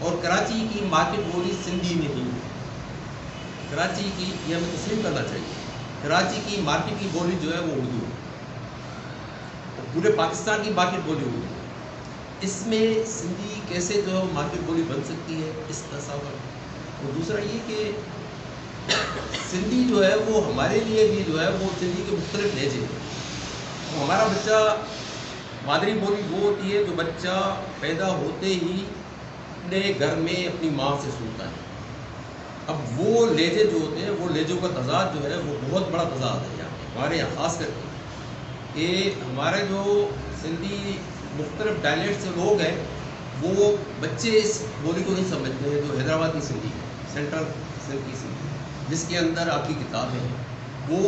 और कराची की मार्केट बोली सिंधी में ही है। कराची की ये हमें तस्लीम करना चाहिए, कराची की मार्केट की बोली जो है वो उर्दू है, पूरे पाकिस्तान की मार्केट बोली हुई है। इसमें सिंधी कैसे जो है मार्केट बोली बन सकती है इस तस्वर। और दूसरा ये कि सिंधी जो है वो हमारे लिए भी जो है वो सिंधी के मुख्तलिफ लहजे हैं। तो हमारा बच्चा मादरी बोली वो होती है जो बच्चा पैदा होते ही अपने घर में अपनी माँ से सुनता है। अब वो लहजे जो होते हैं वो लहजों का तजाद जो है वो बहुत बड़ा तजाद है यहाँ हमारे यहाँ खास करके कि हमारे जो सिंधी मुख्तलिफ डायलेक्ट से लोग हैं वो बच्चे इस बोली को नहीं समझते हैं। जो हैदराबाद की सिंधी है, सेंट्रल की सिंधी जिसके अंदर आपकी किताबें हैं, वो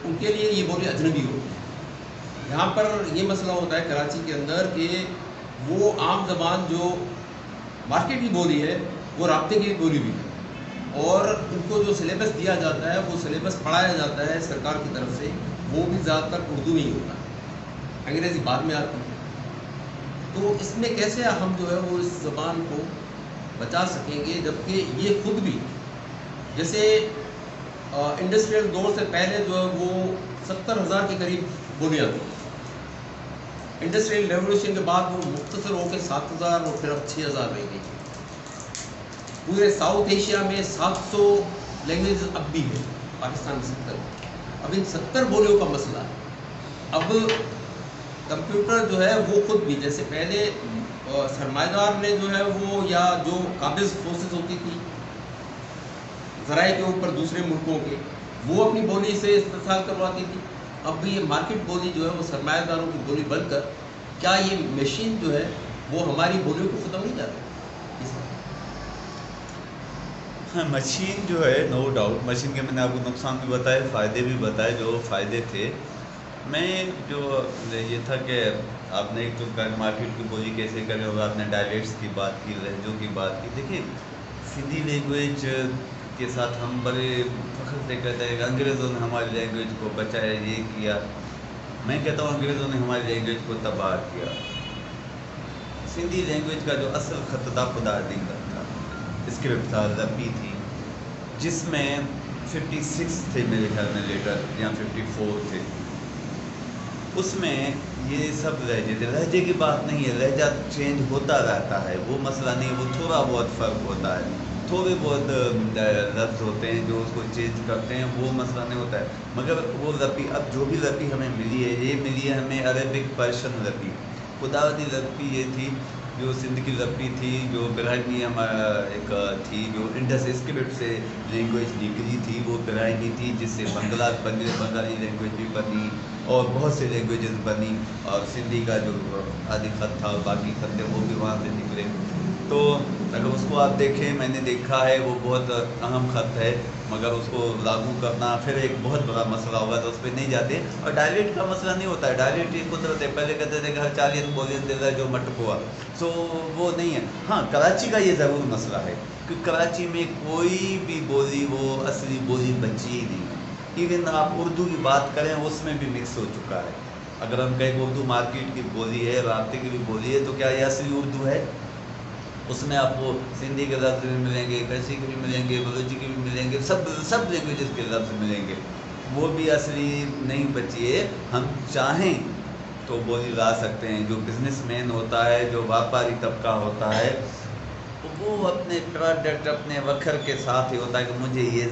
उनके लिए ये बोली अजनबी होती है। यहाँ पर ये मसला होता है कराची के अंदर कि وہ عام زبان جو مارکیٹ کی بولی ہے وہ رابطے کی بولی بھی ہے، اور ان کو جو سلیبس دیا جاتا ہے وہ سلیبس پڑھایا جاتا ہے سرکار کی طرف سے، وہ بھی زیادہ تر اردو میں ہی ہوتا ہے، انگریزی بعد میں آتی ہے۔ تو اس میں کیسے ہم جو ہے وہ اس زبان کو بچا سکیں گے، جبکہ یہ خود بھی جیسے انڈسٹریل دور سے پہلے جو ہے وہ 70,000 کے قریب بولیاں تھیں، انڈسٹریل ریولوشن کے بعد وہ مختصر ہو کے 7,000 اور پھر اب 6,000 رہ گئی۔ پورے ساؤتھ ایشیا میں 700 لینگویج اب بھی ہے، پاکستان میں 70۔ اب ان 70 بولیوں کا مسئلہ ہے۔ اب کمپیوٹر جو ہے وہ خود بھی جیسے پہلے سرمایہ دار نے جو ہے وہ یا جو قابض فورسز ہوتی تھی ذرائع کے اوپر دوسرے ملکوں کے، وہ اپنی بولی سے استحصال کرواتی تھی۔ اب بھی یہ مارکیٹ بولی جو ہے وہ سرمایہ داروں کی بولی بن کر، کیا یہ مشین جو ہے وہ ہماری بولیوں کو ختم نہیں جاتی؟ ہاں، مشین جو ہے نو ڈاؤٹ، مشین کے میں نے آپ کو نقصان بھی بتائے، فائدے بھی بتائے۔ جو فائدے تھے میں جو یہ تھا کہ آپ نے ایک تو مارکیٹ کی بولی کیسے کریں، اور آپ نے ڈائلیکٹس کی بات کی، لہجوں کی بات کی۔ دیکھیں سندھی لینگویج کے ساتھ ہم بڑے فخر سے کہتے ہیں کہ انگریزوں نے ہماری لینگویج کو بچایا، یہ کیا۔ میں کہتا ہوں انگریزوں نے ہماری لینگویج کو تباہ کیا۔ سندھی لینگویج کا جو اصل خط تھا خدا دین کا تھا، اسکرپٹ تھا، ربی تھی، جس میں 56 تھے میرے خیال میں لیٹر، یا 54 تھے۔ اس میں یہ سب لہجے تھے۔ لہجے کی بات نہیں ہے، لہجہ چینج ہوتا رہتا ہے، وہ مسئلہ نہیں، وہ تھوڑا بہت فرق ہوتا ہے، تھوڑے بہت لفظ ہوتے ہیں جو اس کو چینج کرتے ہیں، وہ مسئلہ نہیں ہوتا ہے۔ مگر وہ ربی، اب جو بھی ربی ہمیں ملی ہے، یہ ملی ہے ہمیں عربک پرشین ربی۔ خداوندی ربی یہ تھی جو سندھ کی ربی تھی، جو براہمی ہمارا ایک تھی، جو انڈس اسکرپٹ سے لینگویج نکلی تھی، وہ براہمی تھی، جس سے بنگالی لینگویج بھی بنی اور بہت سے لینگویجز بنی، اور سندھی کا جو آدھی خط تھا اور باقی خط تھے وہ بھی وہاں سے نکلے۔ تو اگر اس کو آپ دیکھیں، میں نے دیکھا ہے وہ بہت اہم خط ہے، مگر اس کو لاگو کرنا پھر ایک بہت بڑا مسئلہ ہوگا، تو اس پہ نہیں جاتے۔ اور ڈائلیکٹ کا مسئلہ نہیں ہوتا ہے، ڈائلیکٹ یہ قدرت ہے، پہلے کہتے تھے کہ ہر 40 بولین دل ہے جو مٹ ہوا، سو وہ نہیں ہے۔ ہاں، کراچی کا یہ ضرور مسئلہ ہے کہ کراچی میں کوئی بھی بولی وہ اصلی بولی بچی ہی نہیں ہے۔ ایون آپ اردو کی بات کریں اس میں بھی مکس ہو چکا ہے۔ اگر ہم کہیں کہ اردو مارکیٹ کی بولی ہے، رابطے کی بھی بولی ہے، تو کیا یہ اصلی اردو ہے؟ اس میں آپ کو سندھی کے لفظ بھی ملیں گے، کیسی کے بھی ملیں گے، بلوچی کے بھی ملیں گے، سب لینگویجز کے لفظ ملیں گے، وہ بھی اصلی نہیں بچی ہے۔ ہم چاہیں تو بولی لا سکتے ہیں۔ جو بزنس مین ہوتا ہے، جو واپاری طبقہ ہوتا ہے، وہ اپنے پروڈکٹ اپنے وکر کے ساتھ ہی ہوتا ہے کہ مجھے یہ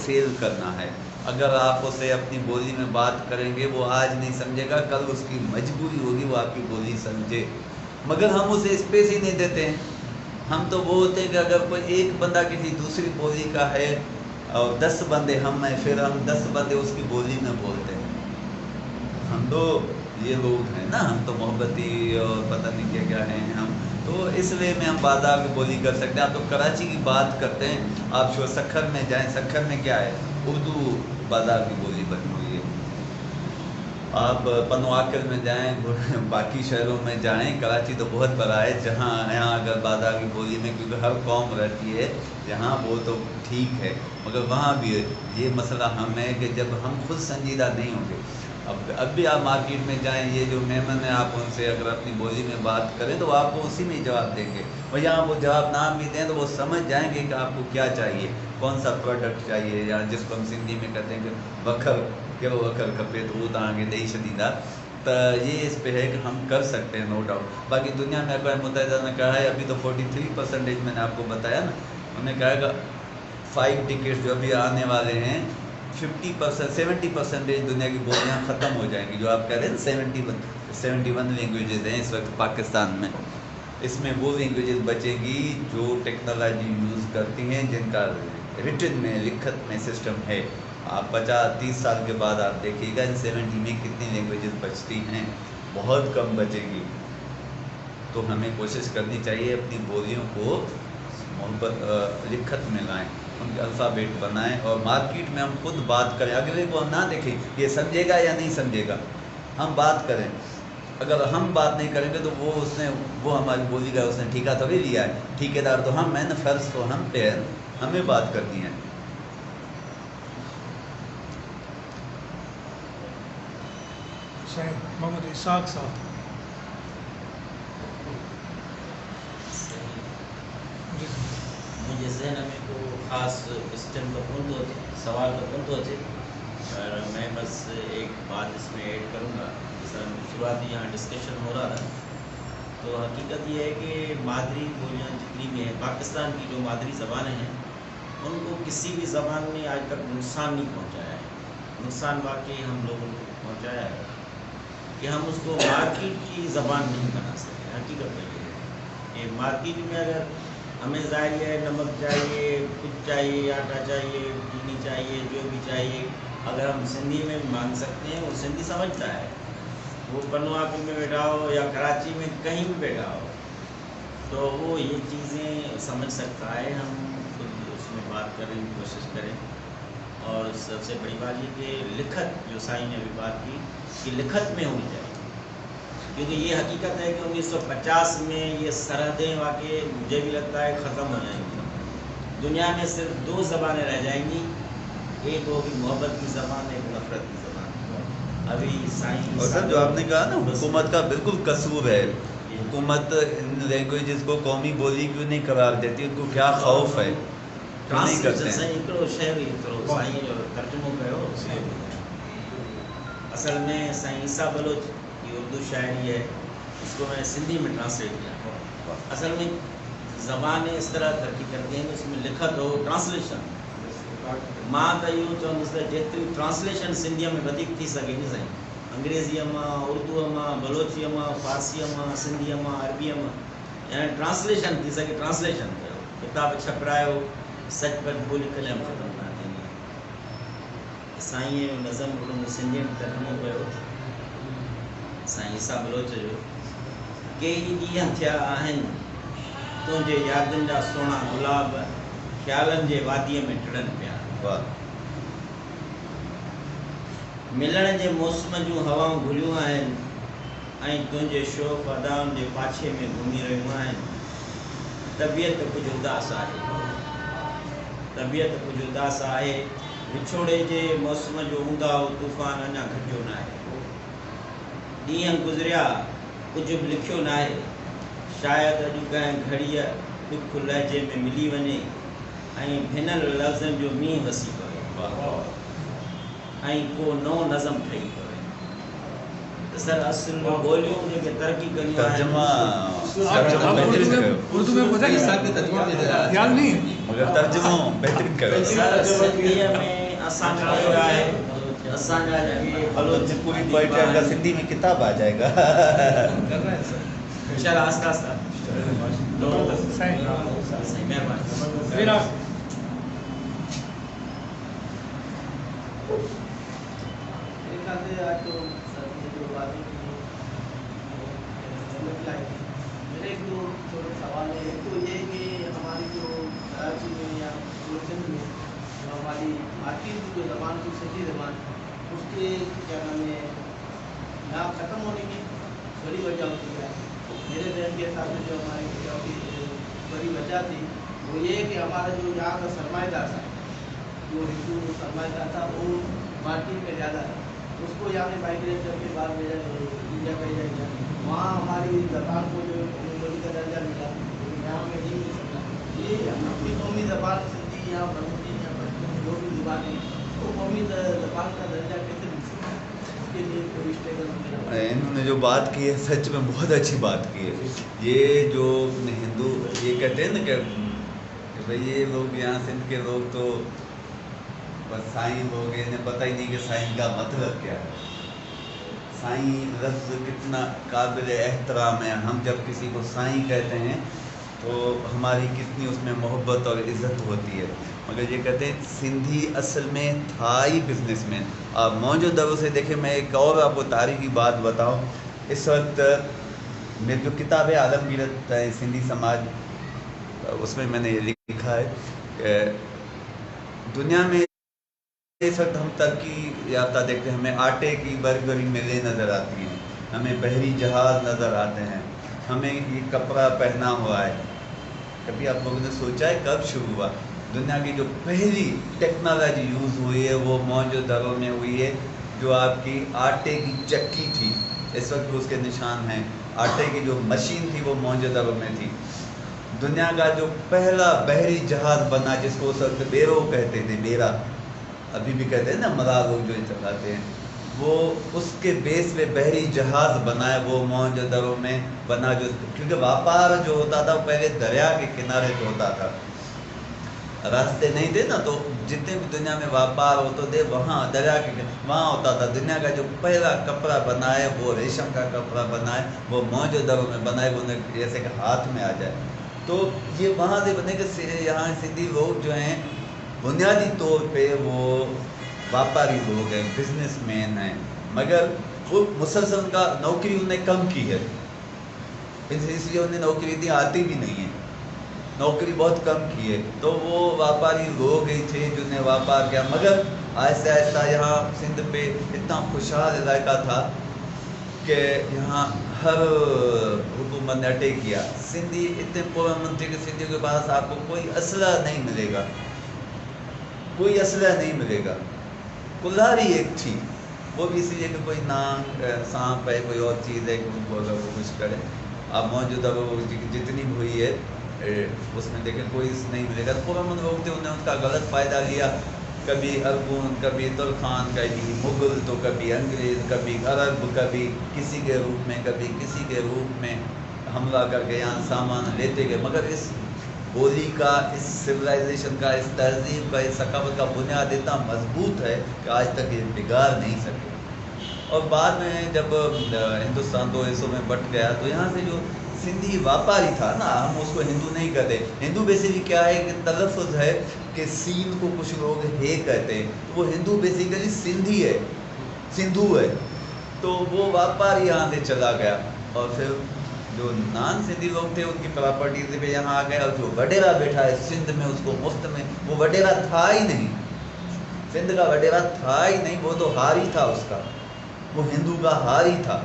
سیل کرنا ہے۔ اگر آپ اسے اپنی بولی میں بات کریں گے، وہ آج نہیں سمجھے گا، کل اس کی مجبوری ہوگی وہ آپ کی بولی سمجھے، مگر ہم اسے اسپیس ہی نہیں دیتے ہیں۔ ہم تو وہ ہوتے ہیں کہ اگر کوئی ایک بندہ کسی دوسری بولی کا ہے اور 10 بندے ہم ہیں، پھر ہم 10 بندے اس کی بولی میں بولتے ہیں۔ ہم تو یہ لوگ ہیں نا، ہم تو محبتی اور پتہ نہیں کیا کیا ہیں ہم، تو اس لیے میں ہم بازار کی بولی کر سکتے ہیں۔ آپ تو کراچی کی بات کرتے ہیں، آپ شو سکھر میں جائیں، سکھر میں کیا ہے؟ اردو بازار کی بولی بنی ہوئی ہے۔ آپ پنواکل میں جائیں، باقی شہروں میں جائیں، کراچی تو بہت بڑا ہے، جہاں یہاں اگر بازار کی بولی میں کیونکہ ہر قوم رہتی ہے جہاں، وہ تو ٹھیک ہے، مگر وہاں بھی یہ مسئلہ ہم ہے کہ جب ہم خود سنجیدہ نہیں ہوں گے۔ اب بھی آپ مارکیٹ میں جائیں، یہ جو مہمان ہیں، آپ ان سے اگر اپنی بولی میں بات کریں تو آپ کو اسی میں جواب دیں گے، اور یہاں وہ جواب نہ بھی دیں تو وہ سمجھ جائیں گے کہ آپ کو کیا چاہیے، کون سا پروڈکٹ چاہیے، یا جس کو ہم سندھی میں کہتے ہیں کہ وکر کہڑو وکر کھپے تو وہ تاں کے ॾेई छॾींदा۔ تو یہ اس پہ ہے کہ ہم کر سکتے ہیں، نو ڈاؤٹ۔ باقی دنیا میں اقوام متحدہ نے کہا ہے، ابھی تو 43% میں نے آپ کو بتایا نا، انہوں نے کہا کہ 5 ڈیکیڈ جو ابھی آنے والے ہیں، 70% دنیا کی بولیاں ختم ہو جائیں گی۔ جو آپ کہہ رہے ہیں 71 لینگویجز ہیں اس وقت پاکستان میں، اس میں وہ لینگویجز بچے گی جو ٹیکنالوجی یوز کرتی ہیں، جن کا ریٹن میں، لکھت میں سسٹم ہے۔ آپ 50-30 سال کے بعد آپ دیکھیے گا ان 70 میں کتنی لینگویجز بچتی ہیں، بہت کم بچے گی۔ تو ہمیں کوشش کرنی چاہیے اپنی بولیوں کو محبت لکھت میں لائیں، ان کے الفابیٹ بنائیں، اور مارکیٹ میں ہم خود بات کریں، اگلے کو ہم نہ دیکھیں یہ سمجھے گا یا نہیں سمجھے گا، ہم بات کریں۔ اگر ہم بات نہیں کریں گے تو وہ ہماری بولی کا اس نے ٹھیکہ تھوڑی لیا ہے. ٹھیکیدار تو ہم ہیں نا, فرض تو ہم پہ ہے, ہمیں بات کرنی ہے. محمد اسحاق صاحب. मुंहिंजे ज़हन में को ख़ासि क्वेश्चन तो कोन थो अचे, सवाल तो कोन थो अचे, पर मैं बस एक बात इसमें ऐड करूँगा. जैसा शुरुआती यहाँ डिस्कशन हो रहा था, तो हकीकत ये है कि मादरी बोलियाँ जितनी भी हैं, पाकिस्तान की जो मादरी ज़बानें हैं, उनको किसी भी ज़बान ने आज तक नुकसान नहीं पहुँचाया है. नुकसान वाकई हम लोगों को पहुँचाया है कि हम उसको मार्केट की ज़बान नहीं बना सके. हकीकत ये है कि मार्केट में अगर हमें ज़ाहिर है नमक चाहिए, कुछ चाहिए, आटा चाहिए, चीनी चाहिए, जो भी चाहिए, अगर हम सिंधी में भी मांग सकते हैं, वो सिंधी समझता है. वो पनवाकी में बैठा हो या कराची में कहीं भी बैठा हो, तो वो ये चीज़ें समझ सकता है. हम खुद उसमें बात करने की कोशिश करें. और सबसे बड़ी बात ये कि लिखत, जो साईं ने अभी बात की कि लिखत में होनी चाहिए, क्योंकि ये हकीकत है कि 1950 में ये सरहदें वाकई मुझे भी लगता है ख़त्म हो जाएंगी. दुनिया में सिर्फ 2 ज़बानें रह जाएंगी, एक होगी मोहब्बत की ज़बान, एक नफ़रत की ज़बान. अभी साईं और सर जो आपने कहा ना, हुकूमत का बिल्कुल कसूर है. हुकूमत इन लैंग्वेजेस को कौमी बोली क्यों नहीं करार देती, उनको क्या खौफ है, क्यों नहीं करते हैं? साईं हिकिड़ो शहर साईं जो तर्जुमो कयो, असल में साईं ईसा बलोच की उर्दू शायरी है, उसको मैं सिंधी में ट्रांसलेट किया. असल में ज़बानें इस तरह तरक्की करती हैं कि उसमें लिखत हो, ट्रांसलेशन. मां तो यूँ चवंदुसि त जेतिरी ट्रांसलेशन सिंधीअ में वधीक थी सघे नी साईं, अंग्रेज़ीअ मां, उर्दूअ मां, बलोचीअ मां, फारसीअ मां, सिंधीअ मां, अरबीअ मां, यानी ट्रांसलेशन थी सघे. ट्रांसलेशन कयो, किताब छपरायो, सचपच ॿोली कॾहिं ख़तमु न थींदी. साईं जो नज़म हिकिड़ो सिंधीअ में तर्जुमो कयो साईं ईसा बलोच जो. केई ॾींहं थिया आहिनि तुंहिंजे यादुनि जा सुहिणा गुलाब, ख़्यालनि जे वादीअ में टिड़नि पिया. वाह. मिलण जे मौसम जूं हवाऊं घुलियूं आहिनि ऐं तुंहिंजे शौक़ अदाउनि जे पाछे में घुमी रहियूं आहिनि. तबियत कुझु उदास आहे, तबियत कुझु उदास आहे, विछोड़े जे मौसम जो ऊंदाहो तूफ़ान अञा घटियो न आहे. ॾींहं गुज़रिया कुझु बि लिखियो न आहे, शायदि अॼु कंहिं घड़ीअ ॾुख लहजे में मिली वञे ऐं भिनल लफ़्ज़नि जो मींहुं वसी पवे ऐं को नओं नज़म ठही पवे. त सर असुल ॿोलियूं जेके तरक़ी कंदियूं तर्जुमा आहिनि, उर्दू में पता है साहब के तर्जुमा में याद नहीं है. मगर तर्जुमो बेहतरीन करो. सर सिंधीअ में असांजो इहो आहे, असांजा जेके बलोच पूरी पोइट्री का सिंधी में किताब आ जाएगा. इंशाल्लाह आस्ता आस्ता. साईं सही महिरबानी. फिर आप मेरे ख्याल से आज तो सर ने जो बातें की मेरे एक दो छोटे सवाल है. एक तो ये कि हमारी जो कराची में या सिंध में जो हमारी मार्केट की जो ज़बान की सिंधी ज़बान, उसके क्या नाम है ना ख़त्म होने की बड़ी वजह होती है. मेरे जहन के हिसाब से जो हमारी वजह की बड़ी वजह थी वो ये कि हमारा जो यहाँ का सरमाएदार था, जो हिंदू सरमाएदार था, वो मार्केट में ज़्यादा था. उसको यहाँ में माइग्रेट करके बाद में इंडिया भेजा गया. वहाँ हमारी ज़बान को जो बोली का दर्जा मिला, यहाँ में नहीं मिल सकता. ये अपनी कौमी ज़बान सिंधी या बलूची या पश्तून जो भी ज़बान है, वो कौमी ज़बान का दर्जा कैसे मिल सकता है, इसके लिए कोई स्ट्रगल. इन्होंने जो बात की है सच में बहुत अच्छी बात की है. ये जो हिंदू ये कहते हैं ना कि भाई ये लोग यहाँ सिंध के लोग तो बस साईं लोग हैं, इन्हें पता ही नहीं कि साईं का मतलब क्या है. साईं लफ्ज़ कितना काबिल एहतराम है. हम जब किसी को साईं कहते हैं तो हमारी कितनी उसमें मोहब्बत और इज़्ज़त होती है. मगर ये कहते हैं सिंधी असल में था ही बिजनेसमैन. आप मौजूद दरों से देखें. मैं एक और आपको तारीखी बात बताऊं. इस वक्त मेरी जो किताब है आलमगीरत सिंधी समाज, उसमें मैंने ये लिखा है कि दुनिया में इस वक्त हम तरक्की याफ्ता देखते हैं, हमें आटे की बर्गरी मिलें नज़र आती हैं, ہمیں بحری جہاز نظر آتے ہیں، ہمیں یہ کپڑا پہنا ہوا ہے۔ کبھی آپ لوگوں نے سوچا ہے کب شروع ہوا؟ دنیا کی جو پہلی ٹیکنالوجی یوز ہوئی ہے وہ موہنجو-دڑو میں ہوئی ہے، جو آپ کی آٹے کی چکی تھی، اس وقت اس کے نشان ہیں۔ آٹے کی جو مشین تھی وہ موہنجو-دڑو میں تھی۔ دنیا کا جو پہلا بحری جہاز بنا، جس کو اس وقت بیرو کہتے تھے، بیرا ابھی بھی کہتے ہیں نا، ملا لوگ جو چلاتے ہیں، وہ اس کے بیس پہ بحری جہاز بنا ہے، وہ موہنجو-دڑو میں بنا، جو کیونکہ واپار جو ہوتا تھا وہ پہلے دریا کے کنارے پہ ہوتا تھا، راستے نہیں تھے نا، تو جتنے بھی دنیا میں واپار ہوتے تھے وہاں دریا کے وہاں ہوتا تھا۔ دنیا کا جو پہلا کپڑا بنا ہے وہ ریشم کا کپڑا بنا ہے، وہ موہنجو-دڑو میں بنا ہے، وہ جیسے کہ ہاتھ میں آ جائے۔ تو یہ وہاں سے بنے کہ یہاں سندھی لوگ جو ہیں بنیادی طور پہ وہ واپاری لوگ ہیں، بزنس مین ہیں، مگر وہ مسلسل کا نوکری انہوں نے کم کی ہے، اس لیے انہیں نوکری اتنی آتی بھی نہیں ہے، نوکری بہت کم کی ہے۔ تو وہ واپاری لوگ ہی تھے جنہیں واپار کیا، مگر آہستہ آہستہ یہاں سندھ پہ اتنا خوشحال علاقہ تھا کہ یہاں ہر حکومت نے اٹیک کیا۔ سندھی اتنے پرامن تھے کہ سندھیوں کے پاس آپ کو کوئی اسلحہ نہیں ملے گا، کوئی اسلحہ نہیں ملے گا۔ کلہاڑی ایک تھی، وہ بھی اس لیے کہ کوئی نانگ سانپ ہے، کوئی اور چیز ہے کہ ان کو اگر وہ کچھ کرے۔ اب موجودہ وہ جتنی بھی ہوئی ہے اس میں دیکھیں کوئی نہیں ملے گا۔ پرامن لوگ تھے، انہیں ان کا غلط فائدہ لیا، کبھی ارگون، کبھی ترکھان، کبھی مغل، تو کبھی انگریز، کبھی عرب، کبھی کسی کے روپ میں، کبھی کسی کے روپ میں حملہ کر کے یہاں سامان لیتے گئے، مگر اس بولی کا، اس سویلائزیشن کا، اس تہذیب کا، اس ثقافت کا بنیاد اتنا مضبوط ہے کہ آج تک یہ بگاڑ نہیں سکے۔ اور بعد میں جب ہندوستان دو حصوں میں بٹ گیا تو یہاں سے جو سندھی واپاری تھا نا، ہم اس کو ہندو نہیں کہتے۔ ہندو بیسیکلی کیا ہے کہ تلفظ ہے کہ سین کو کچھ لوگ ہے کہتے ہیں، وہ ہندو بیسیکلی سندھی ہے، سندھو ہے۔ تو وہ واپاری یہاں سے چلا گیا، اور پھر جو نان سندھی لوگ تھے ان کی پراپرٹیز پہ یہاں آ گئے، اور جو وڈیرا بیٹھا ہے سندھ میں اس کو مفت میں، وہ وڈیرا تھا ہی نہیں، سندھ کا وڈیرا تھا ہی نہیں، وہ تو ہاری تھا، اس کا وہ ہندو کا ہاری تھا۔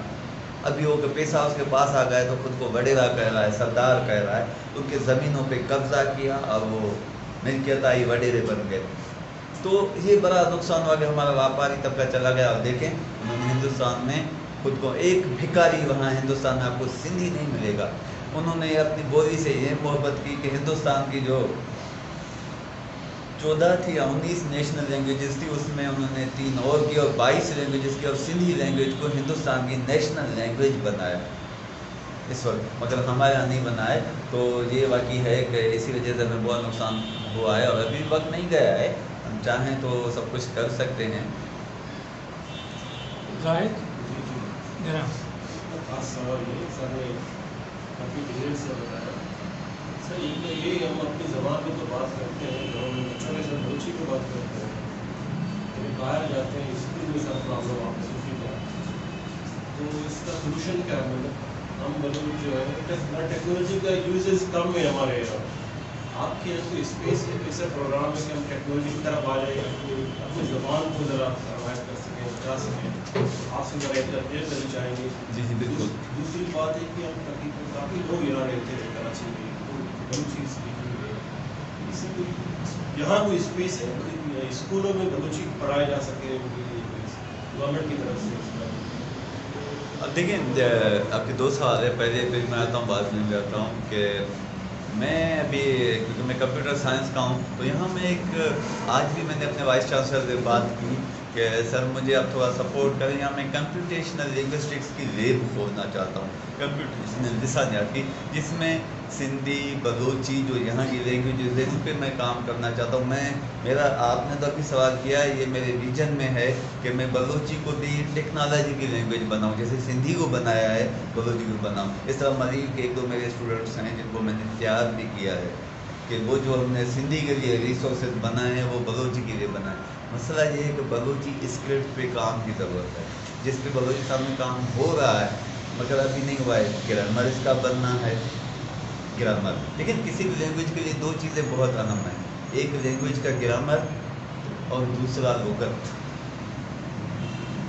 ابھی وہ کہ پیسہ اس کے پاس آ گئے تو خود کو وڈیرا کہہ رہا ہے، سردار کہہ رہا ہے، ان کے زمینوں پہ قبضہ کیا اور وہ ملکیت آئی، وڈیرے بن گئے۔ تو یہ بڑا نقصان ہوا کہ ہمارا واپاری طبقہ چلا گیا۔ اور دیکھیں انہوں نے ہندوستان میں خود کو، ایک بھکاری وہاں ہندوستان میں آپ کو سندھی نہیں ملے گا، انہوں نے اپنی بولی سے یہ محبت کی کہ ہندوستان کی جو 14 تھی یا 19 نیشنل لینگویجز تھی، اس میں انہوں نے 3 اور کی، اور 22 لینگویجز کی، اور سندھی لینگویج کو ہندوستان کی نیشنل لینگویج بنایا اس وقت، مگر ہمارے یہاں نہیں بنائے۔ تو یہ واقعی ہے کہ اسی وجہ سے ہمیں بہت نقصان ہوا ہے، اور ابھی وقت نہیں گیا ہے، ہم چاہیں تو سب کچھ کر سکتے ہیں۔ زاہد جناب خاص سوال یہ سر نے کافی ڈیٹیل سے بتایا سر، یہ ہم اپنی زبان میں تو بات کرتے ہیں، جو ہم بچوں کے ساتھ بلوچی کی بات کرتے ہیں، جب باہر جاتے ہیں اسکول میں ساتھ پرابلم آپ سے کی جائے، تو اس کا سلوشن کیا ہے؟ مطلب ہم بلوچ جو ہے ٹیکنالوجی کا یوزز کم ہے ہمارے یہاں، آپ کے یہاں کوئی اسپیس ہے، ایسا پروگرام ہے کہ ہم ٹیکنالوجی کی طرف آ جائیں، اپنی زبان کو ذرا روایت کر سکیں، بچا سکیں، آپ سے ذرا یہ کرنا چاہیں گے؟ جی جی بالکل۔ دوسری بات ہے کہ ہم تقریباً کافی لوگ یہاں رہتے ہیں کراچی میں، بلوچی اسپیکنگ میں، اسی کوئی یہاں کوئی اسپیس ہے اسکولوں میں بلوچی پڑھایا جا سکے گورنمنٹ کی طرف سے؟ اب دیکھیں آپ کے 2 سوال ہے، پہلے پھر میں آتا ہوں، بعد میں بھی آتا ہوں کہ میں ابھی، کیونکہ میں کمپیوٹر سائنس کا ہوں، تو یہاں میں ایک آج بھی میں نے اپنے وائس چانسلر سے بات کی کہ سر مجھے آپ تھوڑا سپورٹ کریں، یہاں میں کمپیوٹیشنل لنگوسٹکس کی لیب کھولنا چاہتا ہوں، کمپیوٹیشنل لسانیات کی، جس میں سندھی، بلوچی جو یہاں کی لینگویجز ہیں ان پہ میں کام کرنا چاہتا ہوں۔ میرا آپ نے تو ابھی سوال کیا ہے، یہ میرے ویژن میں ہے کہ میں بلوچی کو بھی ٹیکنالوجی کی لینگویج بناؤں، جیسے سندھی کو بنایا ہے بلوچی کو بناؤں۔ اس طرح مزید کے 1-2 میرے اسٹوڈنٹس ہیں جن کو میں نے تیار بھی کیا ہے کہ وہ جو ہم نے سندھی کے لیے ریسورسز بنائے ہیں وہ بلوچی کے لیے بنائے۔ مسئلہ یہ ہے کہ بلوچی اسکرپٹ پہ کام کی ضرورت ہے، جس پہ بلوچستان میں کام ہو رہا ہے مگر ابھی نہیں ہوا ہے۔ گرامر اس کا بننا ہے، گرامر، لیکن کسی بھی لینگویج کے لیے 2 چیزیں بہت اہم ہیں، ایک لینگویج کا گرامر اور دوسرا لغت۔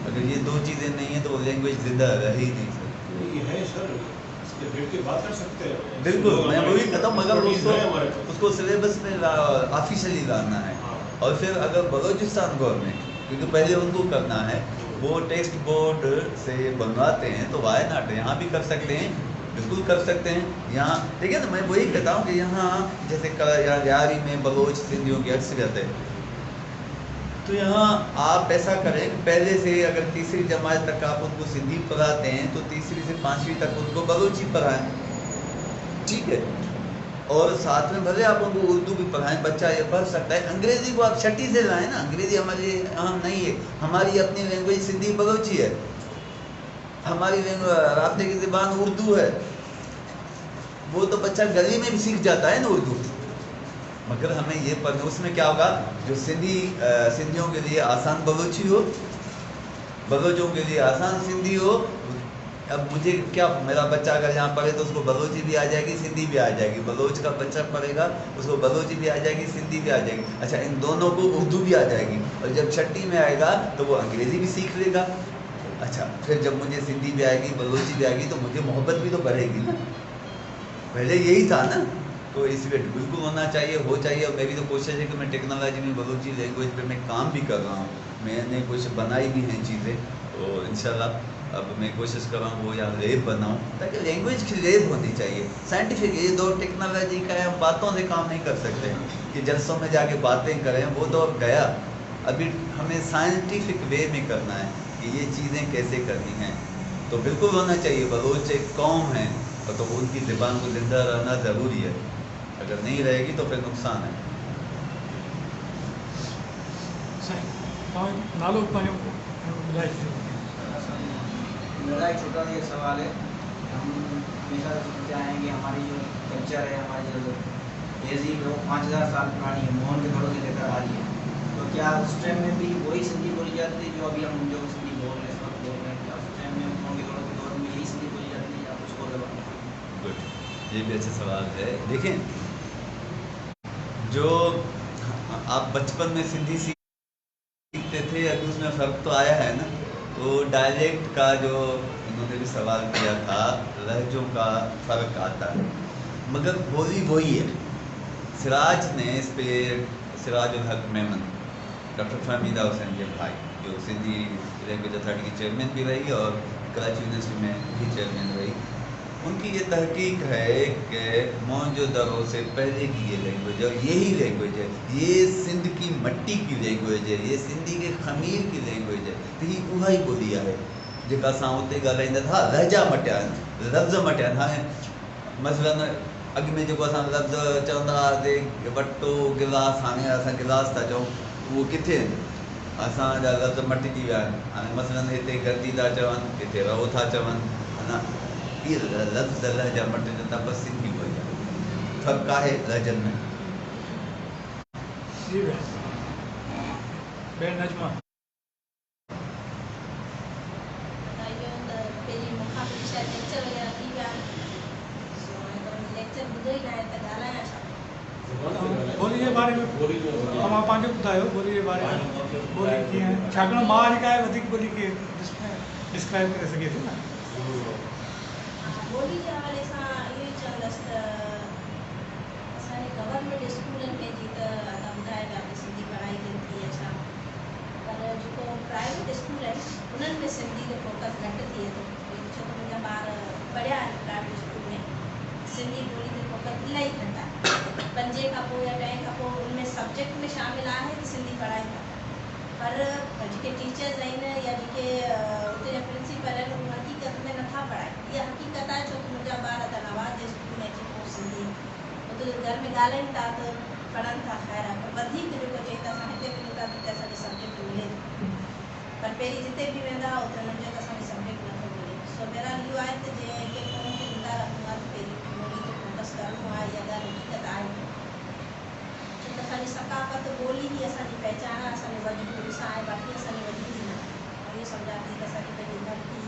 اگر یہ دو چیزیں نہیں ہیں تو وہ لینگویج زندہ رہ ہی نہیں سکتی. یہ ہے سر، اس کے بیٹھ کے بات کر سکتے ہیں. بالکل میں وہی کہتا ہوں، مگر ہمارے اس کو سلیبس میں آفیشلی لانا ہے. اور پھر اگر بلوچستان گورنمنٹ، کیونکہ پہلے ان کو کرنا ہے، وہ ٹیکسٹ بورڈ سے بنواتے ہیں تو وائی ناٹ یہاں بھی کر سکتے ہیں، بالکل کر سکتے ہیں. یہاں ٹھیک ہے نا، میں وہی کہتا ہوں کہ یہاں جیسے یاری میں بلوچ سندھیوں کی اکثریت ہے، تو یہاں آپ ایسا کریں کہ پہلے سے اگر تیسری جماعت تک آپ ان کو سندھی پڑھاتے ہیں تو تیسری سے پانچویں تک ان کو بلوچی پڑھائیں، ٹھیک ہے. اور ساتھ میں بھلے آپ ان کو اردو بھی پڑھائیں، بچہ یہ پڑھ سکتا ہے. انگریزی کو آپ چھٹی سے لائیں نا، انگریزی ہمارے لیے اہم نہیں ہے. ہماری اپنی لینگویج سندھی بلوچی ہے، ہماری رابطے کی زبان اردو ہے. وہ تو بچہ گلی میں بھی سیکھ جاتا ہے نا اردو. مگر ہمیں یہ پڑھنا، اس میں کیا ہوگا، جو سندھیوں کے لیے آسان بلوچی ہو، بلوچوں کے لیے آسان سندھی ہو. اب مجھے کیا، میرا بچہ اگر یہاں پڑھے تو اس کو بلوچی بھی آ جائے گی، سندھی بھی آ جائے گی. بلوچ کا بچہ پڑھے گا اس کو بلوچی بھی آ جائے گی، سندھی بھی آ جائے گی. اچھا، ان دونوں کو اردو بھی آ جائے گی. اور جب چھٹی میں آئے گا تو وہ انگریزی بھی سیکھ لے گا. اچھا، پھر جب مجھے سندھی بھی آئے گی، بلوچی بھی آئے گی، تو مجھے محبت بھی تو بڑھے گی نا. پہلے یہی تھا نا. تو اس لیے بالکل ہونا چاہیے، ہو چاہیے. اور میری تو کوشش ہے کہ میں ٹیکنالوجی میں بلوچی لینگویج پہ میں کام بھی کر رہا ہوں. میں نے کچھ بنائی بھی ہیں چیزیں، اور انشاءاللہ اب میں کوشش کر رہا ہوں وہ یہاں لیب بناؤں، تاکہ لینگویج کی لیب ہونی چاہیے. سائنٹیفک، یہ دور ٹیکنالوجی کا ہے، ہم باتوں سے کام نہیں کر سکتے کہ جلسوں میں جا کے باتیں کریں، وہ دور گیا. ابھی ہمیں سائنٹیفک وے میں کرنا ہے کہ یہ چیزیں کیسے کرنی ہیں. تو بالکل ہونا چاہیے. بلوچ ایک قوم ہے اور تو ان کی زبان کو زندہ رہنا ضروری ہے. اگر نہیں رہے گی تو پھر نقصان ہے. نالو ॿुधाए छॾियो. میرا ایک چھوٹا سا یہ سوال ہے. ہم ہمیشہ سوچتے آئے ہیں کہ ہماری جو کلچر ہے، ہماری جو تہذیب ہے وہ 5000 سال پرانی ہے، موہن کے دوروں سے لے کر آ رہی ہے. تو کیا اس ٹائم میں بھی وہی سندھی بولی جاتی تھی جو ابھی ہم جو سندھی بول رہے ہیں، اس وقت بول رہے ہیں؟ کیا اس ٹائم میں موہن کے دور میں یہی سندھی بولی جاتی تھی یا کچھ اور زبان؟ گڈ، یہ بھی اچھا سوال ہے. دیکھیں، جو آپ بچپن میں سندھی سیکھتے تھے، ابھی اس میں فرق تو آیا ہے نا. تو ڈائلیکٹ کا جو انہوں نے بھی سوال کیا تھا، لہجوں کا فرق آتا ہے، مگر بولی وہی ہے. سراج نے اس پہ، سراج الحق میمن، ڈاکٹر فہمیدہ حسین کے بھائی، جو سندھی لینگویج اتھارٹی کی چیئرمین بھی رہی اور کراچی یونیورسٹی میں بھی چیئرمین رہی، ان کی یہ تحقیق ہے کہ موہنجودڑو سے پہلے کی یہ لینگویج ہے، اور یہی لینگویج ہے. یہ سندھ کی مٹی کی لینگویج ہے، یہ سندھی کے خمیر کی لینگویج ہے. تو یہ उहा ई ॿोली आहे जेका असां उते ॻाल्हाईंदा था. लहजा मटिया आहिनि, लफ़्ज़ मटिया आहिनि. हाणे मसलन अॻु में जेको असां लफ़्ज़ चवंदा हुआसीं, वटो, गिलास, हाणे असां गिलास था चऊं, उहो किथे आहिनि? असांजा लफ़्ज़ मटिजी विया आहिनि. हाणे मसलन हिते गर्दी था चवनि, किथे रहो था चवनि. अञा इहे लफ़्ज़ लहजा मटिजनि था, बसि सिंधी वई आहे. फ़र्क़ु आहे लहजनि में. जी भेण नजमा. ॿोली जे बारे में तव्हां पंहिंजो ॿुधायो, ॿोली जे बारे में. ॿोली कीअं, छाकाणि मां जेका आहे वधीक ॿोली खे डिस्क्राइब करे सघे थी न. ॿोली जे हवाले सां इहो ई चवंदसि त असांजे गवर्नमेंट स्कूलनि में जेका तव्हां ॿुधायो पिया कि सिंधी पढ़ाई थियनि थी या छा, पर जेको प्राइवेट स्कूल आहिनि उन्हनि में सिंधी जो फोकस घटि थिए थो. छो त मुंहिंजा ॿार पढ़िया आहिनि प्राइवेट स्कूल में, सिंधी ॿोली ते फोकस इलाही घटि आहे. 5 खां पोइ या 10 खां पोइ उनमें सब्जेक्ट में शामिल आहे कि सिंधी पढ़ाई था, पर जेके टीचर्स आहिनि या जेके उते जा प्रिंसिपल आहिनि उहे हक़ीक़त में नथा पढ़ाइनि. इहा हक़ीक़त आहे, छो कि मुंहिंजा ॿार त नवाज़ जे स्कूल में अची पोइ सिंधी उते घर में ॻाल्हाइनि था त पढ़नि था. ख़ैर आहे, पर वधीक जेको चई त असां हिते वञूं था त असांखे सब्जेक्ट मिले थो, पर पहिरीं जिते बि वेंदा उते हुननि चयो त असांखे सब्जेक्ट नथो मिले. सो बहरहाल इहो आहे त जेके क़ौम खे ज़िंदा रखणो आहे त पहिरीं ॿोली ते फोकस करिणो आहे. इहा ॻाल्हि हक़ीक़त आहे, छो त असांजी सकाफ़त ॿोली ई असांजी पहचान आहे, असांजे वजूद सां आहे, बाक़ी असांजी वजूद ई न आहे. ऐं इहो सम्झां थी त असांजी पंहिंजी धरती,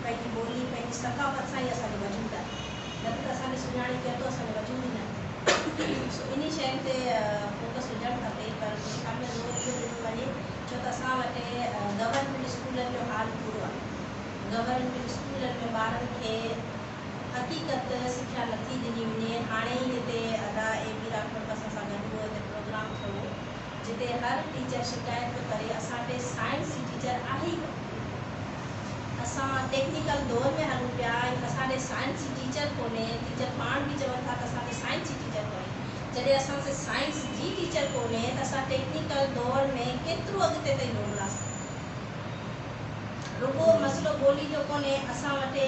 पंहिंजी ॿोली, पंहिंजी सकाफ़त सां ई असांजो वजूद आहे. न त असांखे सुञाणे केर थो, असांजो वजूद ई न आहे. सो इन शयुनि ते फोकस हुजणु खपे, पर तंहिंखां ज़ोर इहो ॾिनो वञे छो त असां वटि गवर्नमेंट स्कूलनि जो हाल गवर्नमेंट स्कूलनि में ॿारनि खे हक़ीक़त सिख्या नथी ॾिनी वञे। हाणे ई हिते अदा AB राठौर असां सां गॾु हुओ, हिते प्रोग्राम थियो जिते हर टीचर शिकायत पियो करे असां वटि साइंस जी टीचर आहे ई कोन्हे। असां टेक्निकल दौर में हलूं पिया, असां वटि साइंस जी टीचर कोन्हे। टीचर पाण बि चवनि था त असां वटि साइंस जी टीचर कोन्हे। जॾहिं असां वटि साइंस जी टीचर कोन्हे त असां टेक्निकल दौर में केतिरो अॻिते ताईं मोकिलासीं। रुगो मसइलो ॿोली जो कोन्हे, असां वटि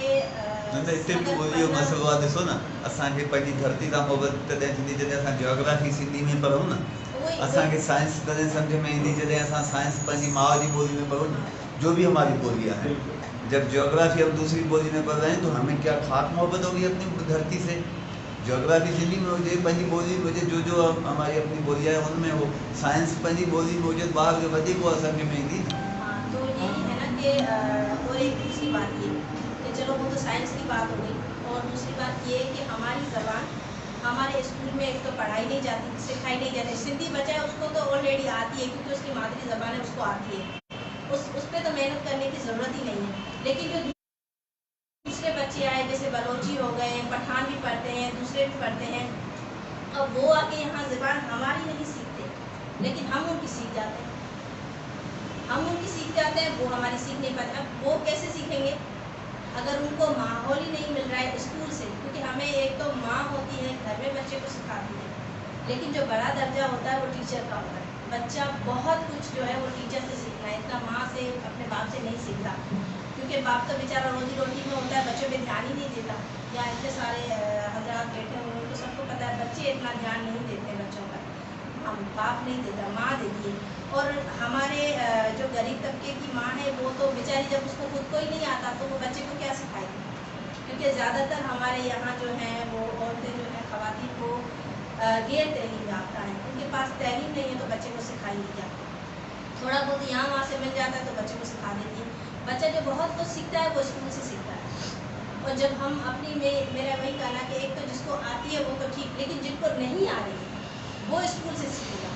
हिते बि इहो मसइलो आहे। ॾिसो न, असांखे पंहिंजी धरती सां मोहबत तॾहिं थींदी जॾहिं असां जियोग्राफी सिंधी में पढ़ूं न। असांखे साइंस तॾहिं सम्झ में ईंदी जॾहिं असां साइंस पंहिंजी माउ जी ॿोली में पढ़ूं, जो भी हमारी बोलियाँ हैं। जब जियोग्राफी हम दूसरी बोली में पढ़ रहे हैं तो हमें क्या खास मोहब्बत होगी अपनी धरती से। जियोग्राफी सिंधी में हुजे, पंहिंजी बोली में हुजे, जो हमारी अपनी बोलियाँ हैं उनमें हो। साइंस पंहिंजी बोली में हुजे, ॿार खे वधीक उहा सम्झ में ईंदी। तो यही है ना कि और एक दूसरी बात ये कि चलो वो तो साइंस की बात हो गई, और दूसरी बात ये कि हमारी ज़बान हमारे स्कूल में एक तो पढ़ाई नहीं जाती, सिखाई नहीं जाती। सिंधी बच्चा है उसको तो ऑलरेडी आती है क्योंकि उसकी मातृ ज़बान है, उसको आती है, उस पर तो मेहनत करने की ज़रूरत ही नहीं है। लेकिन जो दूसरे बच्चे आए जैसे बलोची हो गए, पठान भी पढ़ते हैं, दूसरे भी पढ़ते हैं, अब वो आके यहाँ ज़बान हमारी नहीं सीखते लेकिन हम उनकी सीख जाते हैं। हम उनकी सीख जाते हैं, वो हमारी सीख नहीं पाते। अब वो कैसे सीखेंगे अगर उनको माहौल ही नहीं मिल रहा है स्कूल से? क्योंकि हमें एक तो माँ होती है, घर में बच्चे को सिखाती है, लेकिन जो बड़ा दर्जा होता है वो टीचर का होता है। बच्चा बहुत कुछ जो है वो टीचर से सीखना है, इतना माँ से अपने बाप से नहीं सीखता, क्योंकि बाप तो बेचारा रोजी रोटी में होता है, बच्चों पे ध्यान ही नहीं देता। या इतने सारे हजरात बैठे हुए उनको सबको पता है बच्चे इतना ध्यान नहीं देते बच्चों पर, हम बाप नहीं देता, माँ देती है। और हमारे जो गरीब तबके की माँ है वो तो बेचारी जब उसको खुद को ही नहीं आता तो वो बच्चे को क्या सिखाएगी? क्योंकि ज़्यादातर हमारे यहाँ जो हैं वो औरतें जो हैं, ख़वातीन को गैर तैलीम याफ्ता है, उनके पास तैलीम नहीं है तो बच्चे को सिखाएंगे क्या? थोड़ा बहुत यहाँ वहाँ से मिल जाता है तो बच्चे को सिखा देती है। बच्चा जो बहुत कुछ सीखता है वो स्कूल से सीखता है। और जब हम अपनी में मेरा वही कहना कि एक तो जिसको आती है वो तो ठीक, लेकिन जिनको नहीं आ रही वो स्कूल से सीखेगा।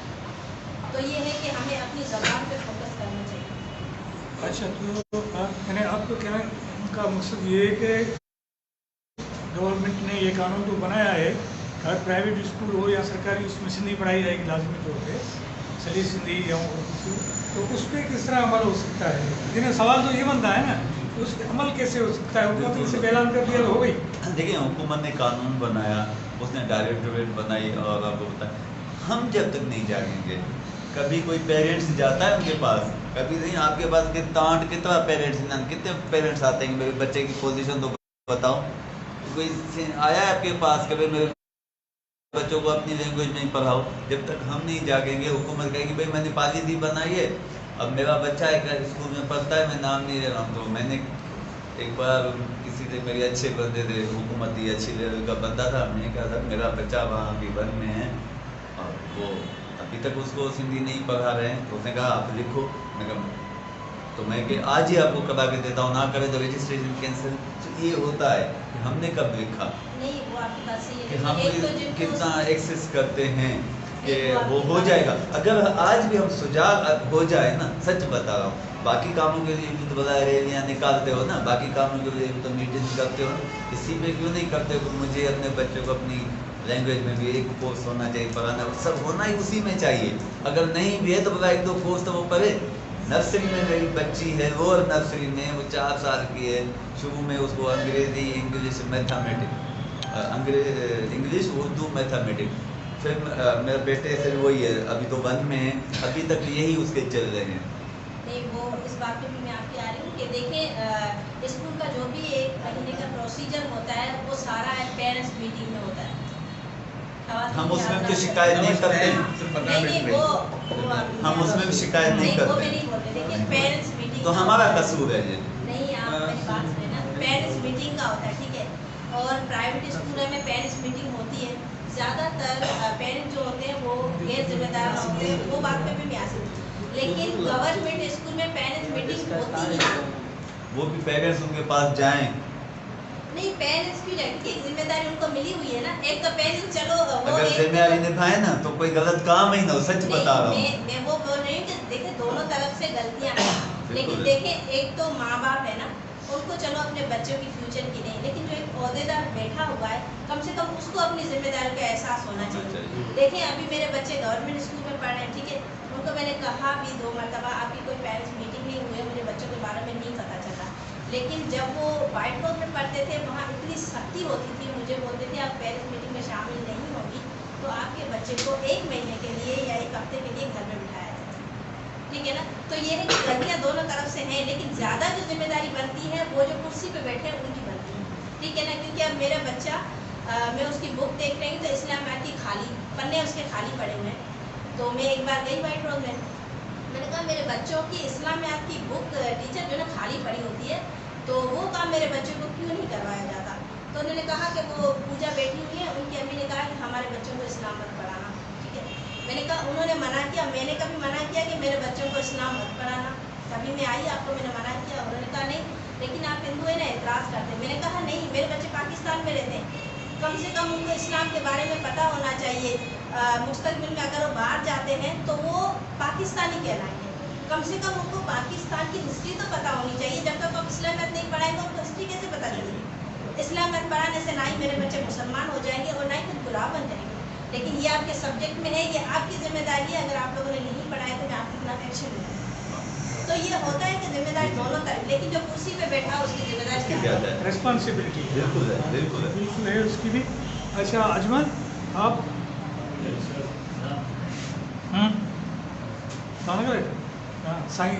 तो ये है कि हमें अपनी ज़बान पे फोकस करना चाहिए। अच्छा, तो मैंने आपको कहना उनका मकसद ये है कि गवर्नमेंट ने ये कानून तो बनाया है हर प्राइवेट स्कूल हो या सरकारी उसमें सिंधी पढ़ाई जाएगी लाजमी तौर पे, सली सिंधी या उर्दू, तो उस पर किस तरह अमल हो सकता है? लेकिन सवाल तो ये बनता है ना, उस पर अमल कैसे हो सकता है? उनका तो इसे ऐलान कर दिया तो हो गई। देखिए, हुकूमत ने कानून बनाया, उसने डायरेक्टरेट बनाई, और आपको बताया हम जब तक नहीं जागेंगे, कभी कोई पेरेंट्स जाता है उनके पास, कभी नहीं। आपके पास कितना पेरेंट्स, कितने पेरेंट्स आते हैं मेरे बच्चे की पोजीशन तो बताओ। कोई आया है आपके पास कभी मेरे बच्चों को अपनी लैंग्वेज में ही पढ़ाओ? जब तक हम नहीं जागेंगे, हुकूमत कहेगी भाई मैंने पॉलिसी बनाई है, अब मेरा बच्चा एक स्कूल में पढ़ता है, मैं नाम नहीं ले रहा हूँ। तो मैंने एक बार किसी से, मेरे अच्छे बंदे थे, हुकूमती अच्छी लेवल का बंदा था, मैंने कहा था मेरा बच्चा वहाँ B1 में है और वो अभी तक उसको सिंधी नहीं पढ़ा रहे हैं। तो उसने कहा आप लिखो। मैं कहा तो मैं कि आज ही आपको करा के देता हूँ, ना करे तो रजिस्ट्रेशन कैंसिल। तो ये होता है कि हमने कब लिखा नहीं, वो आपकी बात सही है कि हम एक तो जिनको कितना एक्सेस करते हैं कि वो हो जाएगा। अगर आज भी हम सुजाग हो जाए ना, सच बता रहा हूँ, बाकी कामों के लिए भी तो बड़ा रैलियाँ निकालते हो ना, बाकी कामों के लिए भी तो मीटिंग करते हो ना, इसी में क्यों नहीं करते हो? मुझे अपने बच्चों को अपनी लैंग्वेज में भी एक कोर्स होना चाहिए, पढ़ाना सब होना ही उसी में चाहिए। अगर नहीं भी है तो बड़ा 1-2 कोर्स तो वो पढ़े। नर्सरी में मेरी बच्ची है, वो नर्सरी में वो 4 साल की है, शुरू में उसको अंग्रेज़ी, English, mathematics, English, Urdu, mathematics. फिर मेरे बेटे से वही है, अभी तो 1 में है, अभी तक यही उसके चल रहे हैं। नहीं, वो इस बात पे भी मैं आपकी आ रही हूँ कि देखिए स्कूल का जो भी 1 महीने का प्रोसीजर होता है वो सारा पेरेंट्स मीटिंग में होता है। हम उसमें भी शिकायत नहीं करते हैं, हम उसमें भी शिकायत नहीं करते। देखिए पेरेंट्स मीटिंग तो हमारा कसूर है ये। नहीं, आप मेरी बात सुने ना, पेरेंट्स मीटिंग का होता है, ठीक है। और प्राइवेट स्कूलों में पेरेंट्स मीटिंग होती है, ज़्यादातर पेरेंट्स जो होते हैं वो गैर जिम्मेदार होते हैं, वो बात पे भी मैं आ सकती। लेकिन गवर्नमेंट स्कूल में पेरेंट्स मीटिंग होती ही नहीं। वो भी पेरेंट्स उनके पास जाएं। नहीं, पेरेंट्स क्यों जाए? क्योंकि जिम्मेदारी उनको मिली हुई है ना। एक तो पेरेंट्स चलो अगर जिम्मेदारी निभाए ना तो कोई गलत काम ही ना हो, सच बता रहा हूँ। मैं वो बोल रही हूँ कि देखिए दोनों तरफ से गलतियाँ हैं, लेकिन देखिए एक तो माँ बाप है ना, उनको चलो अपने बच्चों की फ्यूचर की नहीं, लेकिन जो एक ओहदेदार बैठा हुआ है कम से कम उसको अपनी जिम्मेदारी का एहसास होना चाहिए। देखें अभी मेरे बच्चे गवर्नमेंट स्कूल में पढ़ रहे हैं, ठीक है, उनको मैंने कहा भी 2 मरतबा आपकी कोई पेरेंट्स मीटिंग नहीं हुई है, मुझे बच्चों के बारे में नहीं पता चला, लेकिन जब वो वाइट हाउस में पढ़ते थे वहाँ इतनी सख्ती होती थी, मुझे बोलते थे आप पेरेंट्स मीटिंग में शामिल नहीं होंगी तो आपके बच्चे को 1 महीने के लिए या 1 हफ्ते के लिए घर में बिठाया जाए, ठीक है ना। तो ये है कि गलतियाँ दोनों तरफ से हैं, लेकिन ज़्यादा जो जिम्मेदारी बनती है वो जो कुर्सी पे बैठे हैं उनकी बनती है, ठीक है ना। क्योंकि अब मेरा बच्चा मैं उसकी बुक देख रही हूँ तो इस्लामाबाद की खाली पन्ने उसके खाली पड़े हुए हैं, तो मैं एक बार गई वाइट हाउस में, मैंने कहा मेरे बच्चों की इस्लामाबाद की बुक टीचर जो ना खाली पड़ी होती है तो वो काम मेरे बच्चों को क्यों नहीं करवाया जाता। तो उन्होंने कहा कि वो पूजा बैठी हुई है, उनकी अम्मी ने कहा कि हमारे बच्चों को इस्लाम मत पढ़ाना, ठीक है। मैंने कहा उन्होंने मना किया, मैंने कभी मना किया कि मेरे बच्चों को इस्लाम मत पढ़ाना, कभी मैं आई आपको मैंने मना किया, उन्होंने कहा नहीं लेकिन आप हिंदू है ना, एतराज़ करते हैं। मैंने कहा नहीं, मेरे बच्चे पाकिस्तान में रहते हैं, कम से कम उनको इस्लाम के बारे में पता होना चाहिए, मुस्तकबिल में अगर वो बाहर जाते हैं तो वो पाकिस्तानी कहलाएंगे, कम से कम उनको पाकिस्तान की हिस्ट्री तो पता होनी चाहिए। जब तक आप इस्लामियत नहीं पढ़ाएंगे उनको हिस्ट्री कैसे पता चलेगी। इस्लामियत पढ़ाने से ना ही मेरे बच्चे मुसलमान हो जाएंगे और ना ही खुद गुलाम बन जाएंगे, लेकिन ये आपके सब्जेक्ट में है, ये आपकी जिम्मेदारी है, अगर आप लोगों ने नहीं पढ़ाया तो मैं आपके खिलाफ एक्शन लूँगा। तो ये होता है कि जिम्मेदारी दोनों तरफ, लेकिन जो कुर्सी पे बैठा उसकी जिम्मेदारी क्या है, रिस्पॉन्सिबिलिटी बिल्कुल है, बिल्कुल है, बिल्कुल है उसकी भी। अच्छा अजमल आप साईं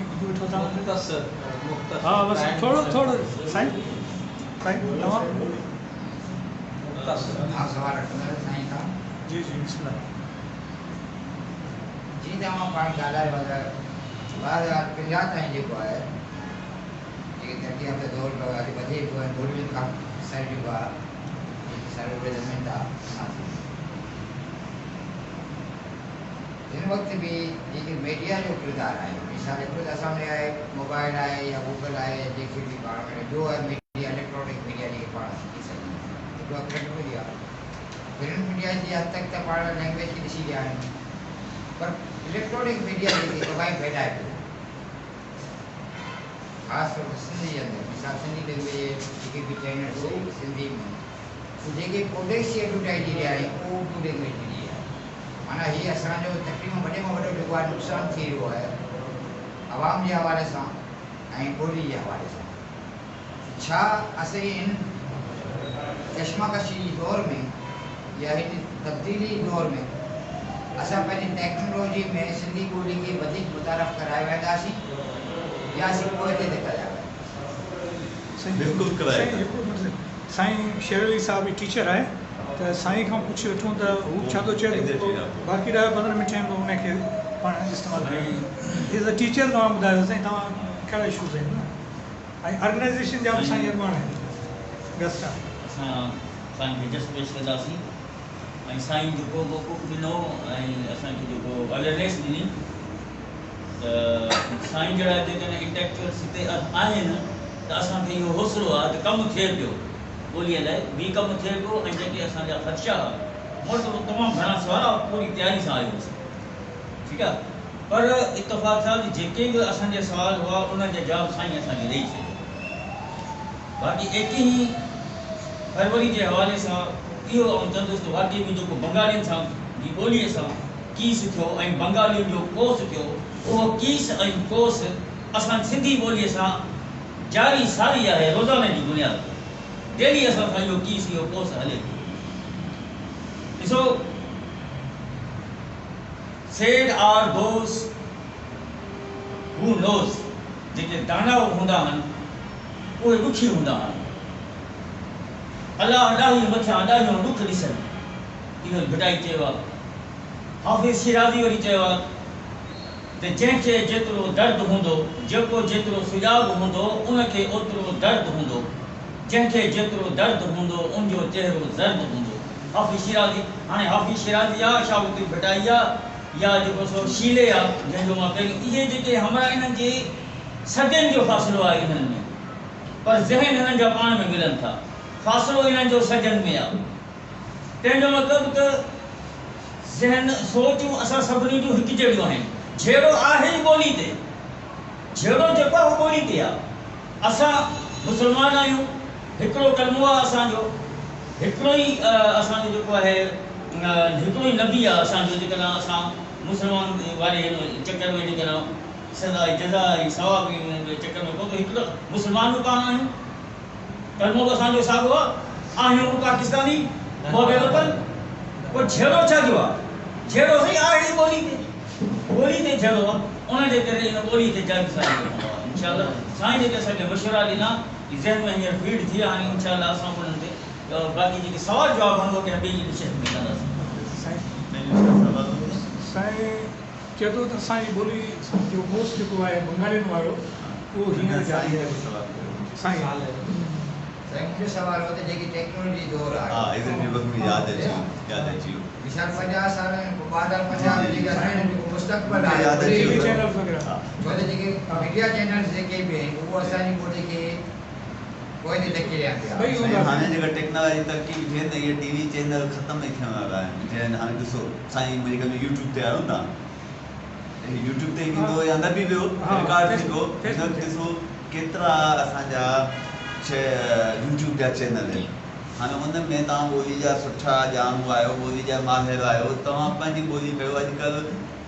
हाँ बस थोड़ो साईं तव्हां सवाल रखंदा साईं खां। जी जी बिस्मिल्लाह। जीअं तव्हां पाण ॻाल्हायो आहे 2050 ताईं जेको आहे जेके तरक़ी याफ़्ता दौर पियो आहे वधे पियो आहे, गोल्डन का साइड जेको आहे साइड डेवलपमेंट आहे, हिन वक़्तु बि जेके मीडिया जो किरदारु आहे, मिसाल खुदि असां में आहे मोबाइल आहे या गूगल आहे, जेके बि पाण में ॿियो आहे मीडिया, इलेक्ट्रॉनिक मीडिया जेके पाण सिखी सघूं, हिकिड़ो आहे प्रिंट मीडिया। प्रिंट मीडिया जी हद तक त पाण लैंग्वेज खे ॾिसी विया आहियूं, पर इलेक्ट्रॉनिक मीडिया जेके तबाही फैलाए पियो, ख़ासि तौर ते सिंधी जे अंदरि, मिसाल सिंधी लैंग्वेज जेके बि चैनल्स सिंधी में जेके कोडेक्सी एडवर्टाइज ॾिया आहे उहो उर्दू लैंग्वेज में ॾी आहे। माना हीअ असांजो तकरीबन वॾे में वॾो जेको आहे नुक़सानु थी रहियो आहे आवाम जे हवाले सां ऐं ॿोली जे हवाले सां। छा असां इन कशमकशी दौर में या हिन तब्दीली दौर में असां पंहिंजी टेक्नोलॉजी में सिंधी ॿोली खे वधीक मुतारफ़ कराए वेंदासीं या असीं पोइ ते कराए वेंदासीं? बिल्कुलु कराए। साईं शेर अली साहब ही टीचर आहे त साईं खां पुछी वठूं त हू छा थो चए, बाक़ी 10-15 मिंट आहिनि उनखे पाण इस्तेमालु कयूं। इज़ अ टीचर तव्हां ॿुधायो साईं तव्हां कहिड़ा इशूज़ आहिनि न ऐं ऑर्गेनाइज़ेशन जा बि साईं अॻुवाण आहिनि गेस्ट आहे। असां साईं खे जस्ट पेश कंदासीं ऐं साईं जेको मौक़ो ॾिनो ऐं असांखे जेको अवेयरनेस ॾिनी त साईं जहिड़ा जेकॾहिं इंटेलेक्चुअल्स हिते आहिनि त असांखे इहो हौसलो आहे त कमु थिए पियो ॿोलीअ लाइ, ॿी कमु थिए पियो ऐं जेके असांजा ख़दशा मुल्क तमामु घणा सवाल पूरी तयारी सां आयो हुओसीं, ठीकु आहे, पर इतफ़ाक़ सां जेके बि असांजा सुवाल हुआ उन जा जवाब साईं असांखे ॾेई छॾियो। बाक़ी एकी ई फरवरी जे हवाले सां इहो आउं चवंदुसि त वाक़ई में जेको बंगालियुनि सां जी ॿोलीअ सां कीस थियो ऐं बंगालियुनि जो कोर्स थियो, उहो कीस ऐं कोर्स असां सिंधी ॿोलीअ सां जारी सारी आहे, रोज़ाने जी बुनियाद ते डेली असां सां इहो कीस इहो कोर्स हले थो। ॾिसो said are those who knows, जेके दाना हूंदा आहिनि उहे ॾुखी हूंदा आहिनि, अलाह अॾाही मथां अॾाहियो ॾुख ॾिसनि, इहो भिटाई चयो आहे। हाफ़िज़ शिराज़ी वरी चयो आहे त जंहिंखे जेतिरो दर्द हूंदो, जेको जेतिरो सुजाॻ हूंदो उनखे ओतिरो दर्द हूंदो, जंहिंखे जेतिरो दर्द हूंदो उनजो चहिरो ज़र्द हूंदो। हाफ़िज़ शिराज़ी, हाणे हाफ़िज़ शिराज़ी आहे, शाहबुद्दीन भिटाई आहे या जेको सो शीले आहे जंहिंजो मां पहिरीं, इहे जेके हमरा इन्हनि जे सदियुनि जो फ़ासिलो आहे इन्हनि में, पर ज़हन हिननि जा पाण में मिलनि था, फ़ासिलो इन्हनि जो सदियुनि में आहे। तंहिंजो मतिलबु त ज़हन सोचूं असां सभिनी जूं हिकु जहिड़ियूं आहिनि, जहिड़ो आहे ई ॿोली ते, जहिड़ो जेको आहे ॿोली ते आहे। असां मुसलमान आहियूं, हिकिड़ो कलमो आहे असांजो, हिकिड़ो ई असांजो जेको आहे हिकिड़ो ई नबी आहे असांजो, जेकॾहिं असां मुसलमान वारे हिन चकर में जेकॾहिं सदा जज़ा ऐं सवाब चकर में कोन हिकिड़ो मुसलमान बि कान आहियूं, कलमो बि असांजो साॻियो आहे, आहियूं पाकिस्तानी मोहबतन। पोइ छेड़ो छा कयो आहे? छेड़ो साईं आहे ॿोली ते छेड़ो आहे, उनजे करे इन ॿोली ते जंग साईं इंशाअल्लाह साईं जेके असांखे मशवरा ॾिना ज़हन में हींअर फीड थी विया, हाणे इंशाअल्लाह असां उन्हनि ते बाक़ी जेके सवाल जवाब हूंदो की ॿिए जी निश्चित में कंदासीं। साईं चए थो त असांजी ॿोली जो कोर्स जेको आहे बंगालियुनि वारो उहो हींअर जारी आहे साईं। मुख्य सवाल होते जेकी टेक्नोलॉजी दौर आहे हाँ इधर भी वक्त में याद अची विशाल 50 साल बाद 50 जेका साईं मुस्तक़बिल आहे याद अची टीवी चैनल वग़ैरह छो त जेके मीडिया चैनल्स जेके बि आहिनि उहो असांजी ॿोली खे कोई न ॾकी रहिया पिया भई हूंदा हाणे जेका टेक्नोलॉजी तरक़ी थिए न इहे टीवी चैनल ख़तम ई थियण वारा आहिनि। जीअं हाणे ॾिसो साईं अॼुकल्ह यूट्यूब ते आहियो था, यूट्यूब ते ईंदो या न बि वियो रिकॉर्ड थींदो, ॾिसो केतिरा असांजा यूट्यूब जा चैनल आहिनि। हाणे उन में तव्हां ॿोली जा सुठा ॼाणू आहियो, ॿोली जा माहिर आहियो, तव्हां पंहिंजी ॿोली कयो। अॼुकल्ह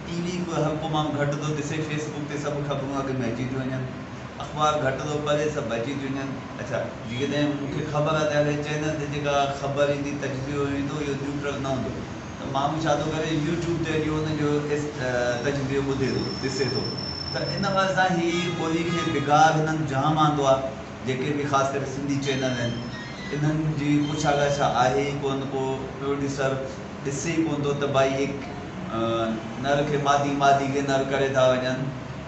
टीवी हर को माण्हू घटि थो ॾिसे, फेसबुक ते सभु ख़बरूं अॻ में अची थियूं वञनि, अख़बार घटि थो पढ़े, सभु अची थियूं वञनि। अच्छा जेकॾहिं मूंखे ख़बर आहे त हले चैनल ते जेका ख़बर ईंदी तजज़ियो ईंदो इहो न्यूट्रल न हूंदो, त माण्हू छा थो करे यूट्यूब ते अॼु हुनजो तजज़ियो ॿुधे थो, ॾिसे थो, त इन वजह सां हीअ ॿोली खे बिगाड़ हिननि जाम आंदो आहे। जेके बि ख़ासि करे सिंधी चैनल आहिनि इन्हनि जी पुछा ॻाछा आहे ई कोन, को प्रोड्यूसर ॾिसे ई कोन थो त भाई हिकु नर खे मादी खे नर करे था वञनि,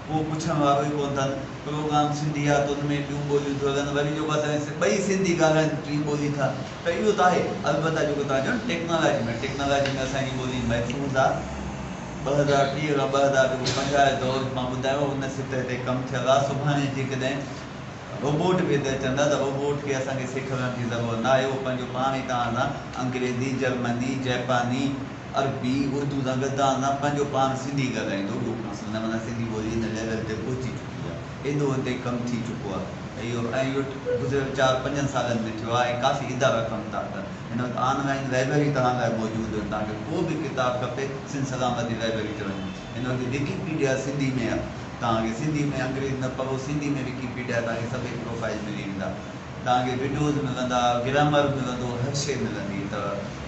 को पुछण वारो ई कोन अथनि। प्रोग्राम सिंधी आहे त उन में ॿियूं ॿोलियूं थो हलनि, वरी जेको असांजे ॿई सिंधी ॻाल्हाइनि टी ॿोली था, त इहो त आहे। अलबत्ता जेको तव्हां चयो टेक्नोलॉजी में असांजी ॿोली महफ़ूज़ आहे। 2030 खां 2050 दौर मां ॿुधायो उन सिट ते कमु थियल आहे। सुभाणे जेकॾहिं रोबोट बि हिते अचंदा त रोबोट खे असांखे सेखारण जी ज़रूरत न आहे, उहो पंहिंजो पाण ई तव्हां सां अंग्रेज़ी, जर्मनी, जापानी, अरबी, उर्दू सां गॾु तव्हां सां पंहिंजो पाण सिंधी ॻाल्हाईंदो। उहो मसइलो न, माना सिंधी ॿोली हिन लेवल ते पहुची चुकी आहे, एॾो हिते कमु थी चुको आहे। इहो ऐं इहो गुज़िरियल 4-5 सालनि में थियो आहे ऐं काफ़ी इदारा कमु था कनि। हिन वक़्तु ऑनलाइन लाइब्रेरी तव्हां लाइ मौजूदु आहिनि, तव्हांखे को बि किताबु खपे सिंध सलामती लाइब्रेरी चवनि। हिन वक़्तु विकीपीडिया सिंधी में आहे, तव्हांखे सिंधी में अंग्रेज़ी न पढ़ो, सिंधी में विकीपीडिया तव्हांखे सभई प्रोफाइल मिली वेंदा, तव्हांखे वीडियोज़ मिलंदा, ग्रामर मिलंदो, हर शइ मिलंदी। त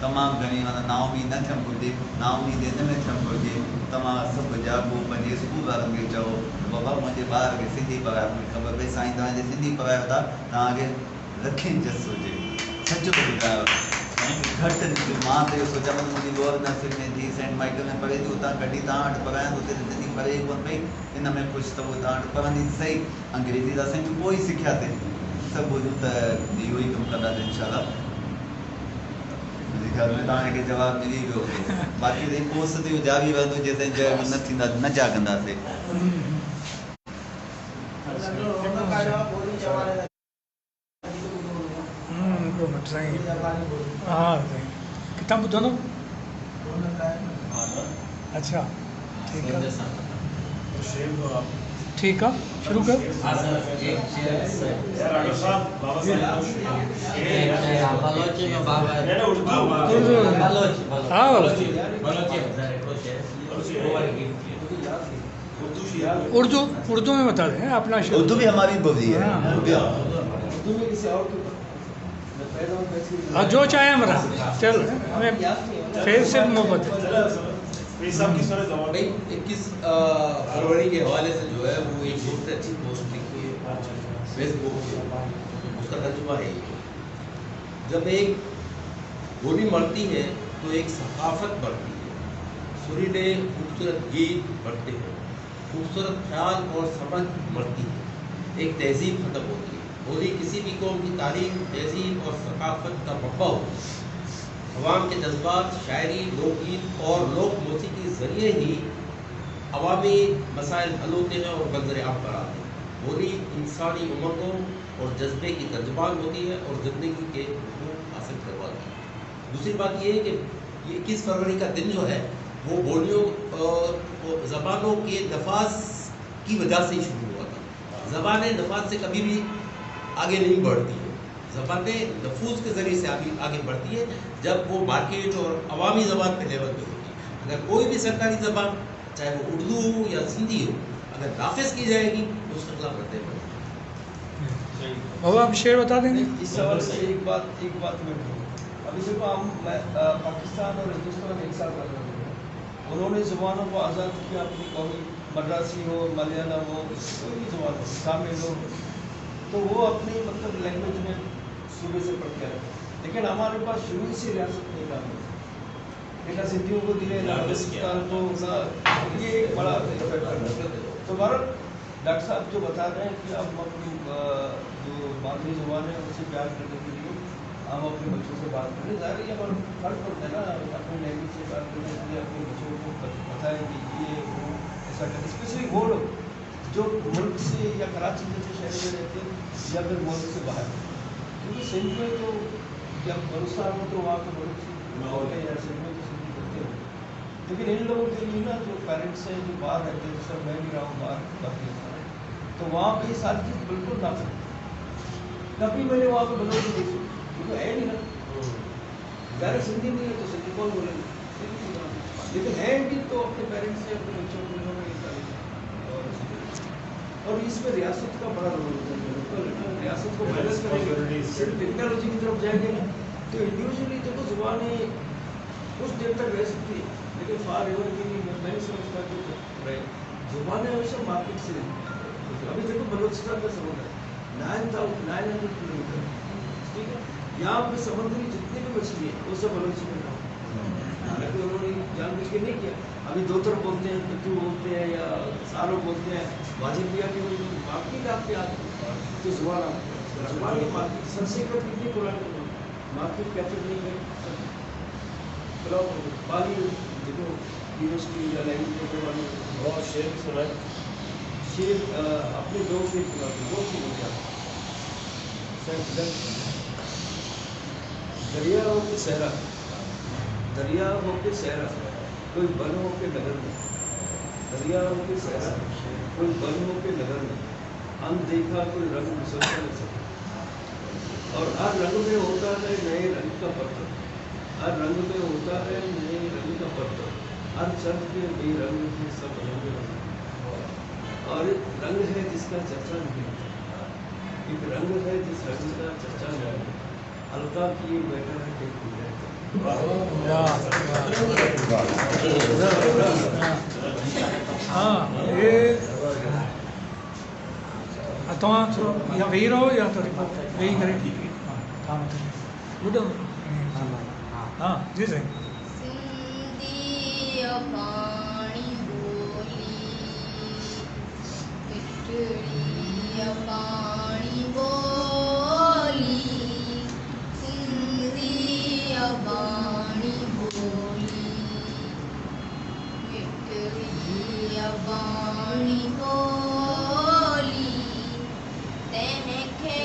तमामु घणी माना नाउमीद न थियणु घुरिजे, नाउमीद हिन में थियणु घुरिजे। तव्हां सभु जाॻो, पंहिंजे स्कूल वारनि खे चओ बाबा मुंहिंजे ॿार खे सिंधी पढ़ायो। मूंखे ख़बर पई साईं तव्हांजे सिंधी पढ़ायो था, तव्हांखे लखें जस हुजे, सच थो ॿुधायो। घटि मां त इहो सोचां मुंहिंजी लोअर नर्सरी में थी सेंट माइकल में पढ़े थी, उतां कढी तव्हां वटि पढ़ायां हुते त सिंधी पढ़े ई कोन पई। इन में ख़ुशि त उहो तव्हां वटि पढ़ंदी सही, अंग्रेज़ी त असांजो पोइ ई सिखियासीं, सभु ॿोलियूं त इहो ई कमु कंदासीं इंशाअल्लाह। मुंहिंजे ख़्याल में तव्हांखे जवाबु मिली वियो हूंदो। बाक़ी त कोर्स त इहो जारी रहंदो जेसिताईं जय न थींदा, न जाॻंदासीं। हाँ किताब ॿुधंदो? अच्छा ठीक है, ठीक है, शुरू कर। उर्दू में बता दें अपना। उर्दू भी हमारी बोली है। हाँ जो चाहे हमारा, चल हमें फेस से मोहब्बत है। 21 फरवरी के हवाले से जो है वो एक बहुत अच्छी पोस्ट लिखी है फेसबुक पे, उसका तर्जुमा है ये, जब एक बोली मरती है तो एक सकाफत बढ़ती है, सुरीले खूबसूरत गीत बढ़ते हैं, खूबसूरत ख्याल और समझ मरती है, एक तहजीब खत्म होती है। बोली किसी भी कौम की तारीख, तहजीब और सकाफत का मब्बा होती है। अवाम के जज्बात, शायरी, लोकगीत और लोक मौसीकी के ज़रिए ही अवामी मसाइल हल होते हैं और मंजर आम पर आते हैं। बोली इंसानी उमंगों और जज्बे की तर्जुमान होती है और ज़िंदगी के हुकूक हासिल करवाती है। दूसरी बात ये है कि ये 21 फरवरी का दिन जो है वो बोलियों और ज़बानों के नफाज की वजह से ही शुरू हुआ था। ज़बान नफाज से कभी भी आगे नहीं बढ़ती है। ज़बानें लफूज के ज़रिए से आगे बढ़ती है जब वो मार्केट और अवामी ज़बान के लेवल पे होती है। अगर कोई भी सरकारी ज़बान चाहे वो उर्दू हो या सिंधी हो अगर नाफिज की जाएगी तो उसके खिलाफ रद्द पड़ेगी। बाबा आप शेर बता देंगे? इस सवाल से एक बात मैं कहूँ। अभी देखो पाकिस्तान और हिंदुस्तान एक साथ अलग हो, उन्होंने ज़ुबानों को आज़ाद किया अपनी कौमी, मद्रासी हो, मलयालम हो, कोई भी ज़ुबान हो, तमिल हो, तो वो अपनी मतलब लैंग्वेज में सूबे से पढ़ के आए। लेकिन हमारे पास शुरू से रियासत नहीं काम है, सिद्धियों को दिए को ये एक बड़ा फैक्टर है। तो भारत डॉक्टर साहब जो बता रहे हैं कि अब अपनी जो मादरी ज़ुबान है उनसे प्यार करने के लिए हम अपने बच्चों से बात करें। ज़ाहिर है हमारा फर्क पड़ता है ना, अपनी लैंग्वेज से बात करने के लिए अपने बच्चों को बताएं कि ये वो ऐसा करें। स्पेशली वो लोग जो मुल्क से या कराची जैसे शहर में रहते हैं या फिर मुल्क से बाहर, क्योंकि सिंध में तो जब बलुस्तान हो तो वहाँ पर बड़े होते हैं या सिंध में तो सिंधी करते हैं। लेकिन इन लोगों के लिए ना जो पेरेंट्स हैं जो बाहर रहते हैं, जैसे मैं भी रहा हूँ बाहर पाकिस्तान, तो वहाँ पे ये सारी चीज़ बिल्कुल ना करें। कभी मैंने वहाँ पे बदल नहीं देखी क्योंकि है नहीं ना, ज़्यादा सिंधी नहीं है तो सिंधी कौन बोलेंगे, लेकिन है भी तो अपने पेरेंट्स से अपने बच्चों को और इसमें रियासत का बड़ा रोल होता है। रियासत को बैलेंस करेंगे, सिर्फ टेक्नोलॉजी की तरफ जाएंगे ना तो इंडिविजुअली देखो ज़ुबानें कुछ देर तक रह सकती है, लेकिन फार एवर के लिए मैं नहीं समझता कि ज़ुबानें हमेशा मार्केट से रहती। अभी देखो बलोचिस्तान का समुद्र है 900 किलोमीटर, ठीक है, यहाँ पे समुद्री जितनी भी मछली है वो सब बलोची में रहा, हालांकि उन्होंने जानबूझ के नहीं किया। अभी दो तरफ बोलते हैं, पिट्ठू बोलते हैं या सारों बोलते हैं, वाजिबिया की मार्केट आपके आते तो जुबान की मार्केट संस्कृत कितनी पुरानी मार्केट कैप्चर नहीं करी। बाली देखो यूनिवर्सिटी या लैंग्वेज के वाले बहुत शेर भी सुना है, शेर अपने दो से बहुत सी हो जाता दरिया हो के सहरा, दरिया हो के सहरा, कोई बन हो के नगर में, दरिया हो के सहरा, कोई बन हो के नगर में, अनदेखा कोई रंग मुसलसल सके। और हर रंग में होता है नए रंग का पत्थर, हर रंग में होता है नए रंग का पत्थर, हर चंद के बेरंग के सब रंग। और रंग है जिसका चर्चा नहीं होता, एक रंग है जिस रंग का चर्चा नहीं होता, अलका किए बैठा है टेक हाँ ये तव्हां थोरो या वेही रहो या थोरी वेही करे हाँ ॿुधो हाँ जी साईं। सिंधी पाणी बोली मिठड़ी पाणी बोली, सिंधी पाणी बोली मिठड़ी पाणी बोली, तंहिंखे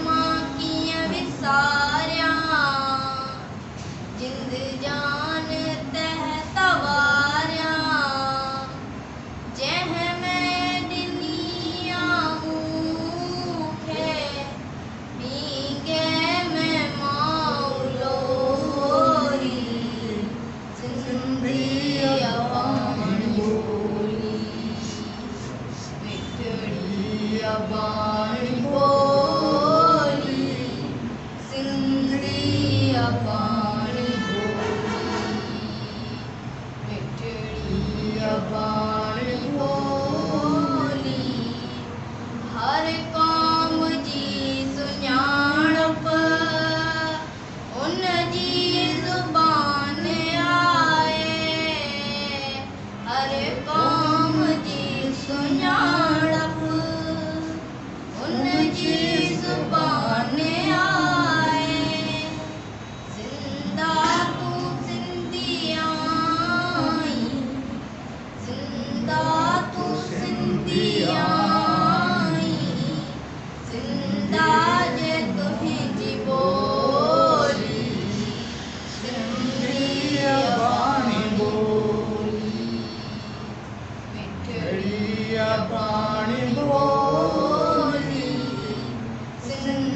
मां कीअं विसारियां जिंद जान तह तवारियां, जंहिंमें ॾिनी मूंखे पींगे में माउ लोरी, सिंधी पाणी बोली मिठड़ी पाणी बोली, सिंधी पाणी मिठड़ी पाणी बोली, हर क़ौम जी सुञाणप उन जी ज़ुबान आहे, हर क़ौम जी सुञाणप उन जी ज़ुबान आहे, ज़िंदा तूं सिंधी आहीं, ज़िंदा तूं सिंधी आहीं, ज़िंदा जे तुंहिंजी बोली, सिंधी पाणी बोली मिठड़ी पाणी बोली, सिंधी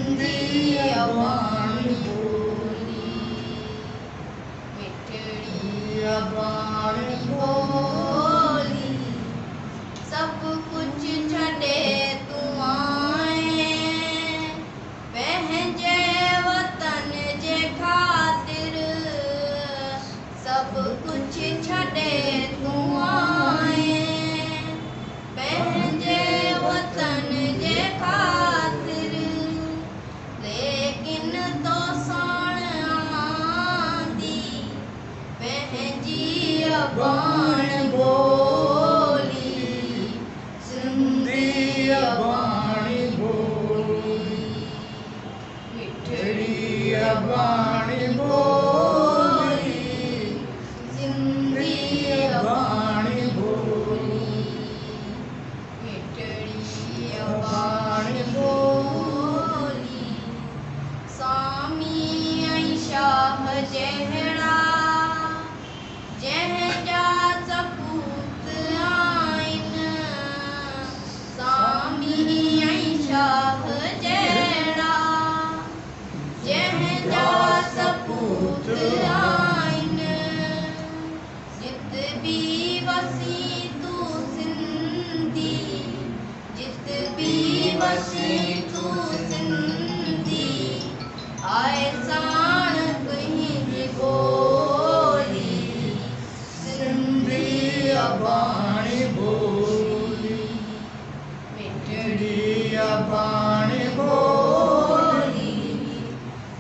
मिठड़ी अबाणी बोली,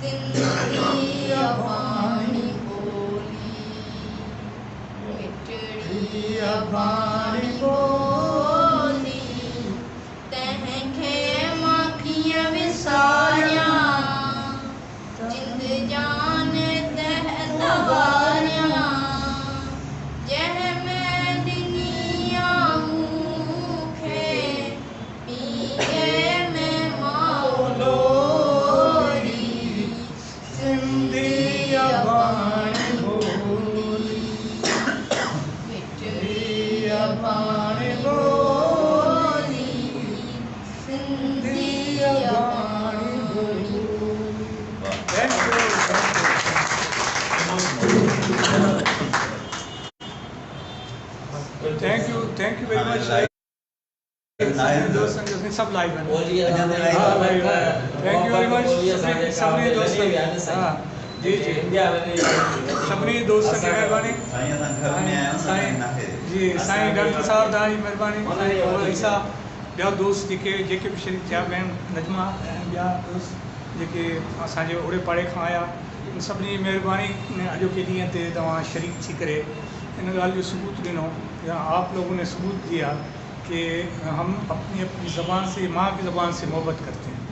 सिंधी अबाणी बोली, मिठड़ी अबाणी बोली, तंहिंखे मां कीअं विसारियां, जिंद जान तहत वारियां, जंहिंमें ॾिनी मूंखे पीए में मां लोरी, सिंधी अबाणी बोली, मिठड़ी अबाणी बोली, सिंधी अबाणी बोली। Thank you. Thank you very much. दोस्तों जो सब लाइव हैं। हाँ, लाइव है। Thank you very much. सबने दोस्तों। हाँ, जी जी। सबने दोस्तों की मेहरबानी। जी, साईं डॉक्टर साहब तव्हांजी महिरबानी। और ईसा ॿिया दोस्त जेके बि शरीक थिया पिया आहिनि, नजमा ऐं ॿिया दोस्त जेके असांजे ओड़े पाड़े खां आया, इन सभिनी जी महिरबानी अॼोके ॾींहं ते तव्हां शरीक थी करे इन ॻाल्हि जो सबूत ॾिनो, या आप लोगों ने सबूत दिया कि हम अपनी ज़बान से, माँ की ज़बान से मोहब्बत करते हैं।